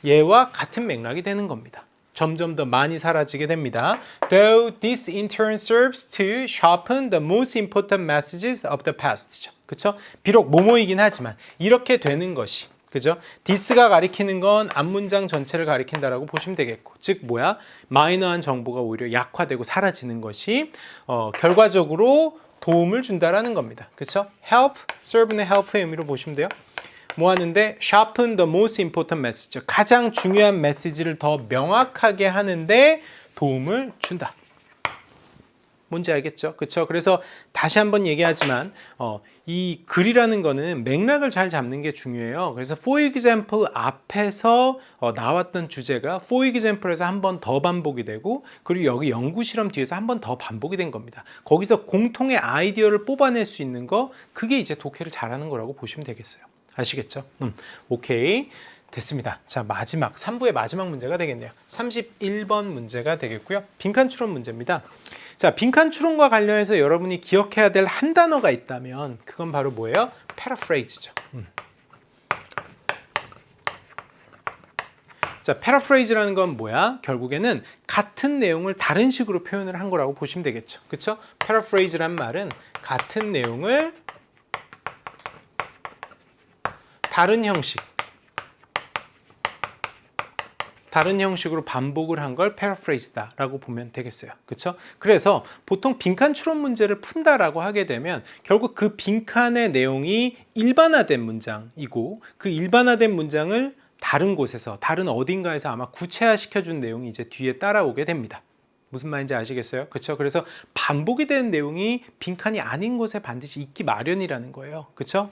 얘와 같은 맥락이 되는 겁니다. 점점 더 많이 사라지게 됩니다. Though this in turn serves to sharpen the most important messages of the past. 그쵸? 비록 뭐뭐이긴 하지만 이렇게 되는 것이, 그죠? this가 가리키는 건 앞문장 전체를 가리킨다라고 보시면 되겠고, 즉 뭐야? 마이너한 정보가 오히려 약화되고 사라지는 것이 결과적으로 도움을 준다라는 겁니다. 그쵸? help, serve는 help의 의미로 보시면 돼요. 뭐 하는데 sharpen the most important message. 가장 중요한 메시지를 더 명확하게 하는데 도움을 준다. 뭔지 알겠죠? 그렇죠? 그래서 다시 한번 얘기하지만 이 글이라는 거는 맥락을 잘 잡는 게 중요해요. 그래서 for example 앞에서 나왔던 주제가 for example에서 한 번 더 반복이 되고, 그리고 여기 연구 실험 뒤에서 한 번 더 반복이 된 겁니다. 거기서 공통의 아이디어를 뽑아낼 수 있는 거, 그게 이제 독해를 잘하는 거라고 보시면 되겠어요. 아시겠죠? 오케이. 됐습니다. 자, 마지막 3부의 마지막 문제가 되겠네요. 31번 문제가 되겠고요. 빈칸 추론 문제입니다. 자, 빈칸 추론과 관련해서 여러분이 기억해야 될 한 단어가 있다면 그건 바로 뭐예요? paraphrase죠. 자, paraphrase라는 건 뭐야? 결국에는 같은 내용을 다른 식으로 표현을 한 거라고 보시면 되겠죠. 그렇죠? paraphrase란 말은 같은 내용을 다른 형식으로 반복을 한 걸 paraphrase다라고 보면 되겠어요. 그렇죠? 그래서 보통 빈칸 추론 문제를 푼다라고 하게 되면 결국 그 빈칸의 내용이 일반화된 문장이고, 그 일반화된 문장을 다른 곳에서, 다른 어딘가에서 아마 구체화시켜준 내용이 이제 뒤에 따라오게 됩니다. 무슨 말인지 아시겠어요? 그렇죠? 그래서 반복이 되는 내용이 빈칸이 아닌 곳에 반드시 있기 마련이라는 거예요. 그렇죠?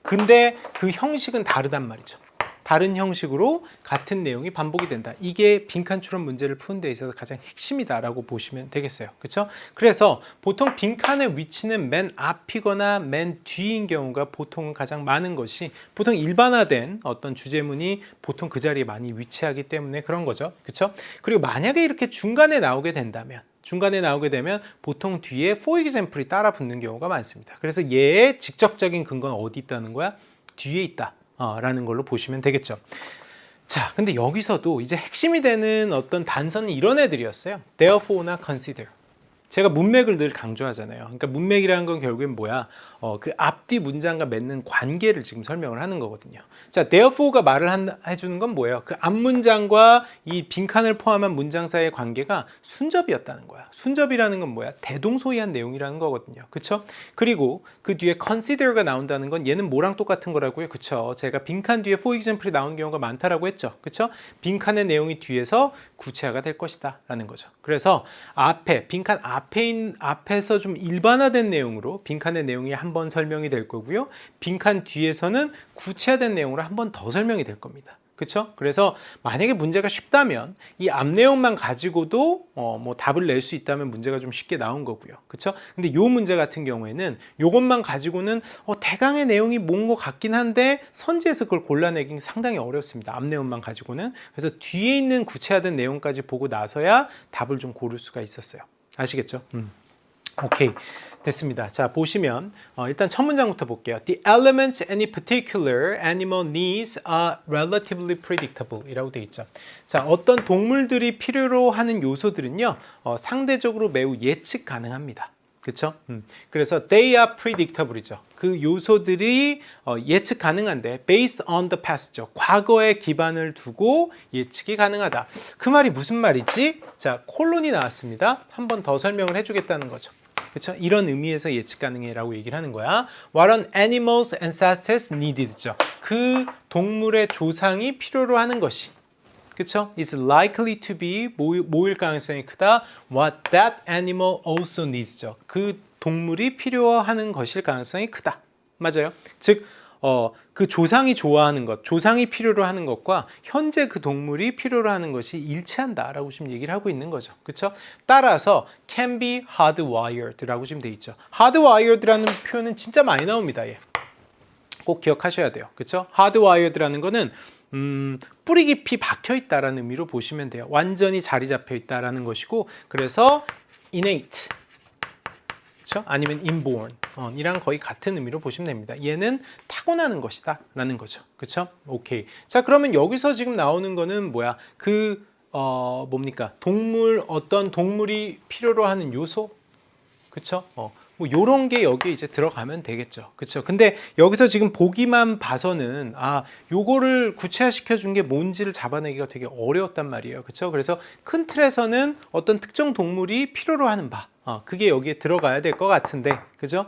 근데 그 형식은 다르단 말이죠. 다른 형식으로 같은 내용이 반복이 된다. 이게 빈칸 추론 문제를 푸는 데 있어서 가장 핵심이다라고 보시면 되겠어요. 그렇죠? 그래서 보통 빈칸의 위치는 맨 앞이거나 맨 뒤인 경우가 보통은 가장 많은 것이, 보통 일반화된 어떤 주제문이 보통 그 자리에 많이 위치하기 때문에 그런 거죠. 그렇죠? 그리고 만약에 이렇게 중간에 나오게 되면 보통 뒤에 for example이 따라 붙는 경우가 많습니다. 그래서 얘의 직접적인 근거는 어디 있다는 거야? 뒤에 있다 라는 걸로 보시면 되겠죠. 자, 근데 여기서도 이제 핵심이 되는 어떤 단서는 이런 애들이었어요. Therefore나 consider. 제가 문맥을 늘 강조하잖아요. 그러니까 문맥이라는 건 결국엔 뭐야? 그 앞뒤 문장과 맺는 관계를 지금 설명을 하는 거거든요. 자, therefore가 말을 해주는 건 뭐예요? 그 앞 문장과 이 빈칸을 포함한 문장 사이의 관계가 순접이었다는 거야. 순접이라는 건 뭐야? 대동소이한 내용이라는 거거든요. 그쵸? 그리고 그 뒤에 consider가 나온다는 건 얘는 뭐랑 똑같은 거라고요? 그쵸? 제가 빈칸 뒤에 for example이 나온 경우가 많다라고 했죠. 그쵸? 빈칸의 내용이 뒤에서 구체화가 될 것이다 라는 거죠. 그래서 빈칸 앞에서 좀 일반화된 내용으로 빈칸의 내용이 한 번 설명이 될 거고요. 빈칸 뒤에서는 구체화된 내용으로 한 번 더 설명이 될 겁니다. 그렇죠? 그래서 만약에 문제가 쉽다면 이 앞 내용만 가지고도 뭐 답을 낼 수 있다면 문제가 좀 쉽게 나온 거고요. 그렇죠? 근데 요 문제 같은 경우에는 요것만 가지고는 대강의 내용이 뭔 것 같긴 한데 선지에서 그걸 골라내기 상당히 어렵습니다. 앞 내용만 가지고는. 그래서 뒤에 있는 구체화된 내용까지 보고 나서야 답을 좀 고를 수가 있었어요. 아시겠죠? 오케이. 됐습니다. 자, 보시면 일단 첫 문장부터 볼게요. The elements any particular animal needs are relatively predictable 이라고 되어 있죠. 자, 어떤 동물들이 필요로 하는 요소들은요, 상대적으로 매우 예측 가능합니다. 그렇죠? 그래서 they are predictable이죠. 그 요소들이 예측 가능한데 based on the past죠. 과거에 기반을 두고 예측이 가능하다. 그 말이 무슨 말이지? 자, 콜론이 나왔습니다. 한 번 더 설명을 해주겠다는 거죠. 그렇죠? 이런 의미에서 예측 가능해라고 얘기를 하는 거야. What an animal's ancestors needed죠. 그 동물의 조상이 필요로 하는 것이, 그렇죠? Is likely to be 뭐일 가능성이 크다. What that animal also needs죠. 그 동물이 필요하는 것일 가능성이 크다. 맞아요. 즉, 그 조상이 좋아하는 것, 조상이 필요로 하는 것과 현재 그 동물이 필요로 하는 것이 일치한다라고 지금 얘기를 하고 있는 거죠. 그렇죠? 따라서 can be hardwired라고 지금 돼 있죠. hardwired라는 표현은 진짜 많이 나옵니다. 예. 꼭 기억하셔야 돼요. 그렇죠? hardwired라는 거는 뿌리 깊이 박혀 있다라는 의미로 보시면 돼요. 완전히 자리 잡혀 있다라는 것이고, 그래서 innate, 그렇죠? 아니면 inborn 이랑 거의 같은 의미로 보시면 됩니다. 얘는 타고나는 것이다 라는 거죠. 그렇죠? 오케이. 자, 그러면 여기서 지금 나오는 거는 뭐야? 뭡니까? 어떤 동물이 필요로 하는 요소? 그렇죠? 뭐 요런 게 여기에 이제 들어가면 되겠죠. 그렇죠? 근데 여기서 지금 보기만 봐서는 요거를 구체화시켜 준 게 뭔지를 잡아내기가 되게 어려웠단 말이에요. 그렇죠? 그래서 큰 틀에서는 어떤 특정 동물이 필요로 하는 바, 그게 여기에 들어가야 될 것 같은데, 그죠?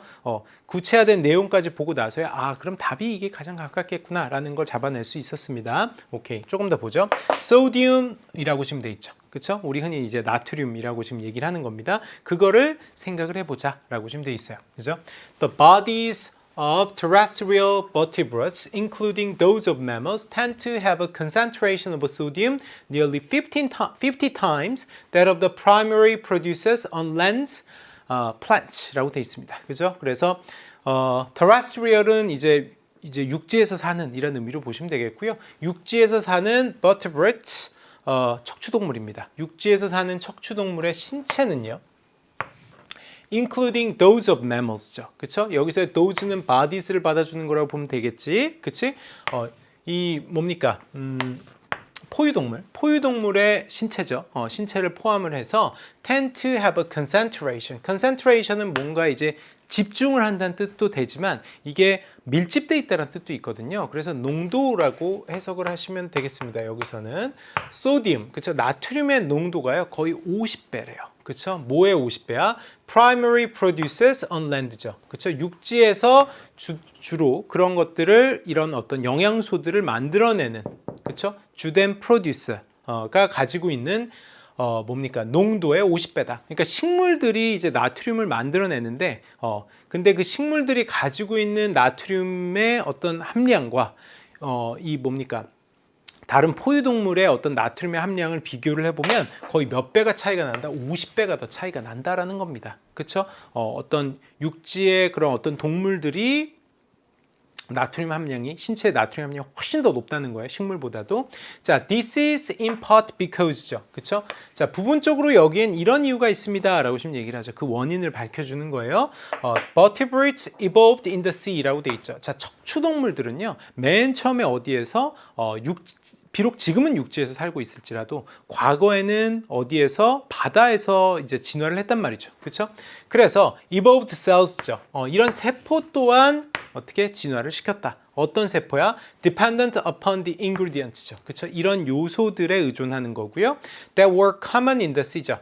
구체화된 내용까지 보고 나서야 그럼 답이 이게 가장 가깝겠구나라는 걸 잡아낼 수 있었습니다. 오케이, 조금 더 보죠. 소디움이라고 지금 돼 있죠. 그렇죠? 우리 흔히 이제 나트륨이라고 지금 얘기를 하는 겁니다. 그거를 생각을 해보자라고 지금 돼 있어요. 그죠? The bodies of terrestrial vertebrates, including those of mammals, tend to have a concentration of sodium nearly 50 times that of the primary producers on land plants라고 돼 있습니다. 그죠? 그래서 terrestrial은 이제 육지에서 사는 이런 의미로 보시면 되겠고요. 육지에서 사는 vertebrates 척추동물입니다. 육지에서 사는 척추동물의 신체는요, including those of mammals죠. 그쵸? 여기서 those는 bodies를 받아주는 거라고 보면 되겠지. 그치? 이 뭡니까? 포유동물의 신체죠. 신체를 포함을 해서 tend to have a concentration. concentration은 뭔가 이제 집중을 한다는 뜻도 되지만 이게 밀집돼 있다는 뜻도 있거든요. 그래서 농도라고 해석을 하시면 되겠습니다. 여기서는 소디움, 그렇죠? 나트륨의 농도가요 거의 50배래요. 그렇죠? 뭐의 50배야? Primary produces on land죠. 그렇죠? 육지에서 주로 그런 것들을, 이런 어떤 영양소들을 만들어내는, 그렇죠? 주된 producer가 가지고 있는 뭡니까? 농도의 50배다. 그러니까 식물들이 이제 나트륨을 만들어내는데, 근데 그 식물들이 가지고 있는 나트륨의 어떤 함량과, 이 뭡니까? 다른 포유동물의 어떤 나트륨의 함량을 비교를 해보면 거의 몇 배가 차이가 난다? 50배가 더 차이가 난다라는 겁니다. 그렇죠? 어떤 육지의 그런 어떤 동물들이 나트륨 함량이, 신체의 나트륨 함량이 훨씬 더 높다는 거예요. 식물보다도. 자, this is in part because죠. 그쵸? 자, 부분적으로 여기엔 이런 이유가 있습니다. 라고 지금 얘기를 하죠. 그 원인을 밝혀주는 거예요. vertebrates evolved in the sea 라고 돼 있죠. 자, 척추동물들은요, 맨 처음에 어디에서, 비록 지금은 육지에서 살고 있을지라도 과거에는 어디에서, 바다에서 이제 진화를 했단 말이죠. 그렇죠? 그래서 evolved cells죠. 이런 세포 또한 어떻게 진화를 시켰다. 어떤 세포야? Dependent upon the ingredients죠. 그렇죠? 이런 요소들에 의존하는 거고요. That were common in the sea죠.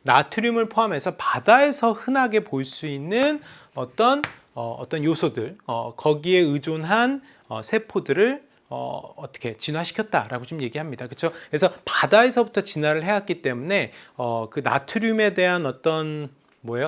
나트륨을 포함해서 바다에서 흔하게 볼 수 있는 어떤 요소들, 거기에 의존한 세포들을 어떻게 진화시켰다라고 지금 얘기합니다. 그렇죠? 그래서 바다에서부터 진화를 해왔기 때문에 그 나트륨에 대한 어떤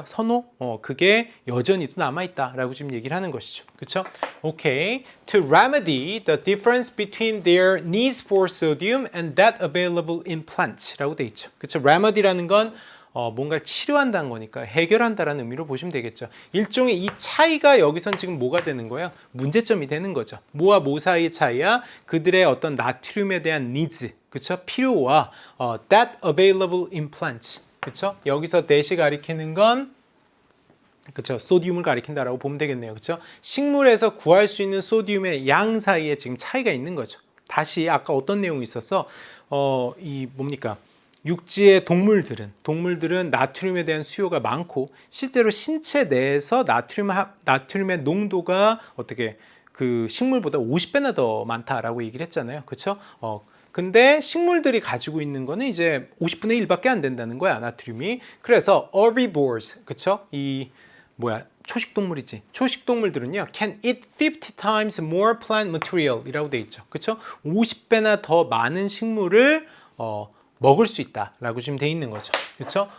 선호? 그게 여전히 또 남아있다라고 지금 얘기를 하는 것이죠. 그렇죠? 오케이. To remedy the difference between their needs for sodium and that available in plants라고 돼 있죠. 그렇죠? remedy라는 건 뭔가를 치료한다는 거니까 해결한다라는 의미로 보시면 되겠죠. 일종의 이 차이가 여기선 지금 뭐가 되는 거예요? 문제점이 되는 거죠. 뭐와 뭐 사이의 차이야? 그들의 어떤 나트륨에 대한 needs, 그렇죠? 필요와 that available in plants, 그렇죠? 여기서 that이 가리키는 건, 그렇죠? 소디움을 가리킨다라고 보면 되겠네요. 그렇죠? 식물에서 구할 수 있는 소디움의 양 사이에 지금 차이가 있는 거죠. 다시 아까 어떤 내용이 있어서 이 뭡니까? 육지의 동물들은 나트륨에 대한 수요가 많고 실제로 신체 내에서 나트륨의 농도가 어떻게 그 식물보다 50배나 더 많다라고 얘기를 했잖아요. 그렇죠? 근데 식물들이 가지고 있는 거는 이제 50분의 1밖에 안 된다는 거야, 나트륨이. 그래서 herbivores, 그쵸? 이 초식 동물이지. 초식 동물들은요, can eat 50 times more plant material이라고 돼 있죠. 그쵸? 50배나 더 많은 식물을 먹을 수 있다라고 지금 돼 있는 거죠. 그쵸?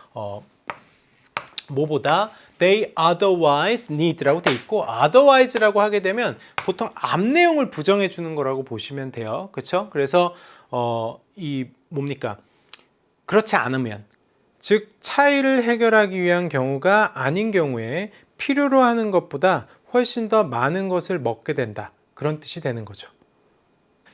뭐보다 they otherwise need라고 돼 있고, otherwise라고 하게 되면 보통 앞 내용을 부정해 주는 거라고 보시면 돼요. 그렇죠? 그래서 이 뭡니까? 그렇지 않으면, 즉 차이를 해결하기 위한 경우가 아닌 경우에 필요로 하는 것보다 훨씬 더 많은 것을 먹게 된다. 그런 뜻이 되는 거죠.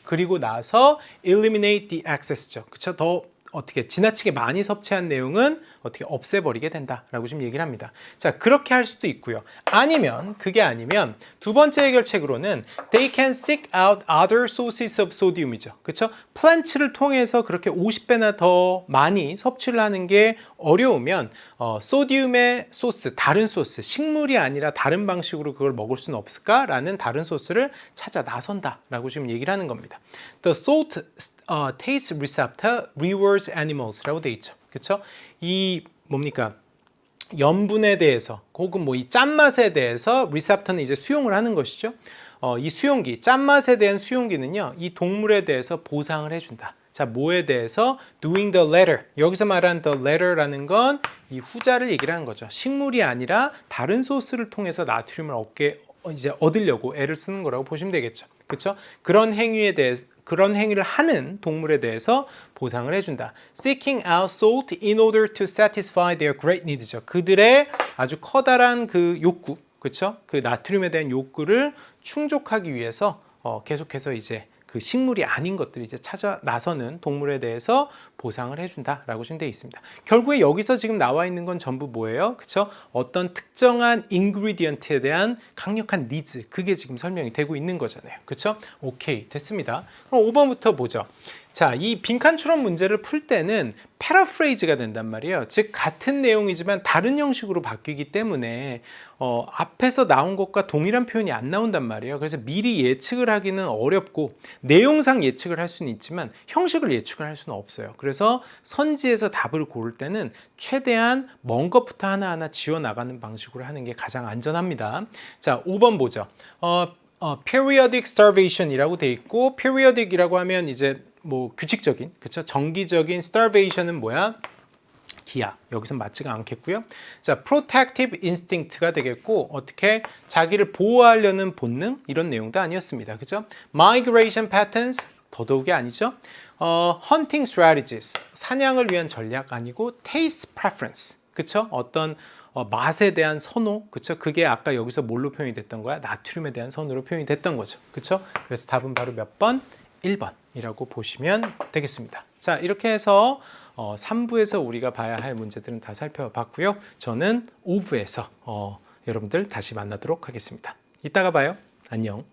그리고 나서 eliminate the excess죠. 그렇죠? 더 어떻게 지나치게 많이 섭취한 내용은 어떻게 없애버리게 된다라고 지금 얘기를 합니다. 자, 그렇게 할 수도 있고요. 아니면 그게 아니면 두 번째 해결책으로는 they can seek out other sources of sodium이죠. 그렇죠? 플란츠를 통해서 그렇게 50배나 더 많이 섭취를 하는 게 어려우면 소디움의 소스, 다른 소스, 식물이 아니라 다른 방식으로 그걸 먹을 수는 없을까라는 다른 소스를 찾아 나선다라고 지금 얘기를 하는 겁니다. The salt taste receptor rewards animals라고 돼 있죠. 그렇죠? 이 뭡니까? 염분에 대해서 혹은 뭐 이 짠맛에 대해서 리셉터는 이제 수용을 하는 것이죠. 이 수용기, 짠맛에 대한 수용기는요, 이 동물에 대해서 보상을 해준다. 자, 뭐에 대해서? Doing the latter. 여기서 말하는 the latter라는 건 이 후자를 얘기를 하는 거죠. 식물이 아니라 다른 소스를 통해서 나트륨을 얻으려고 애를 쓰는 거라고 보시면 되겠죠. 그렇죠? 그런 행위를 하는 동물에 대해서 보상을 해준다. Seeking out salt in order to satisfy their great needs죠. 그들의 아주 커다란 그 욕구, 그렇죠? 그 나트륨에 대한 욕구를 충족하기 위해서 계속해서 이제 그 식물이 아닌 것들을 이제 찾아 나서는 동물에 대해서 보상을 해준다라고 지금 되어 있습니다. 결국에 여기서 지금 나와 있는 건 전부 뭐예요? 그쵸? 어떤 특정한 인그리디언트에 대한 강력한 니즈, 그게 지금 설명이 되고 있는 거잖아요. 그쵸? 오케이, 됐습니다. 그럼 5번부터 보죠. 자, 이 빈칸 추론 문제를 풀 때는 패러프레이즈가 된단 말이에요. 즉 같은 내용이지만 다른 형식으로 바뀌기 때문에 앞에서 나온 것과 동일한 표현이 안 나온단 말이에요. 그래서 미리 예측을 하기는 어렵고 내용상 예측을 할 수는 있지만 형식을 예측을 할 수는 없어요. 그래서 선지에서 답을 고를 때는 최대한 먼 것부터 하나하나 지워나가는 방식으로 하는 게 가장 안전합니다. 자, 5번 보죠. periodic starvation이라고 돼 있고, periodic이라고 하면 이제 뭐 규칙적인, 그쵸? 정기적인. starvation은 뭐야? 기아. 여기서 맞지가 않겠고요. 자, protective instinct가 되겠고, 어떻게 자기를 보호하려는 본능, 이런 내용도 아니었습니다. 그죠? migration patterns, 더더욱이 아니죠. hunting strategies, 사냥을 위한 전략 아니고 taste preference, 그쵸? 어떤 맛에 대한 선호, 그쵸? 그게 아까 여기서 뭘로 표현이 됐던 거야? 나트륨에 대한 선호로 표현이 됐던 거죠. 그쵸? 그래서 답은 바로 몇 번? 1번이라고 보시면 되겠습니다. 자, 이렇게 해서 3부에서 우리가 봐야 할 문제들은 다 살펴봤고요. 저는 5부에서 여러분들 다시 만나도록 하겠습니다. 이따가 봐요. 안녕.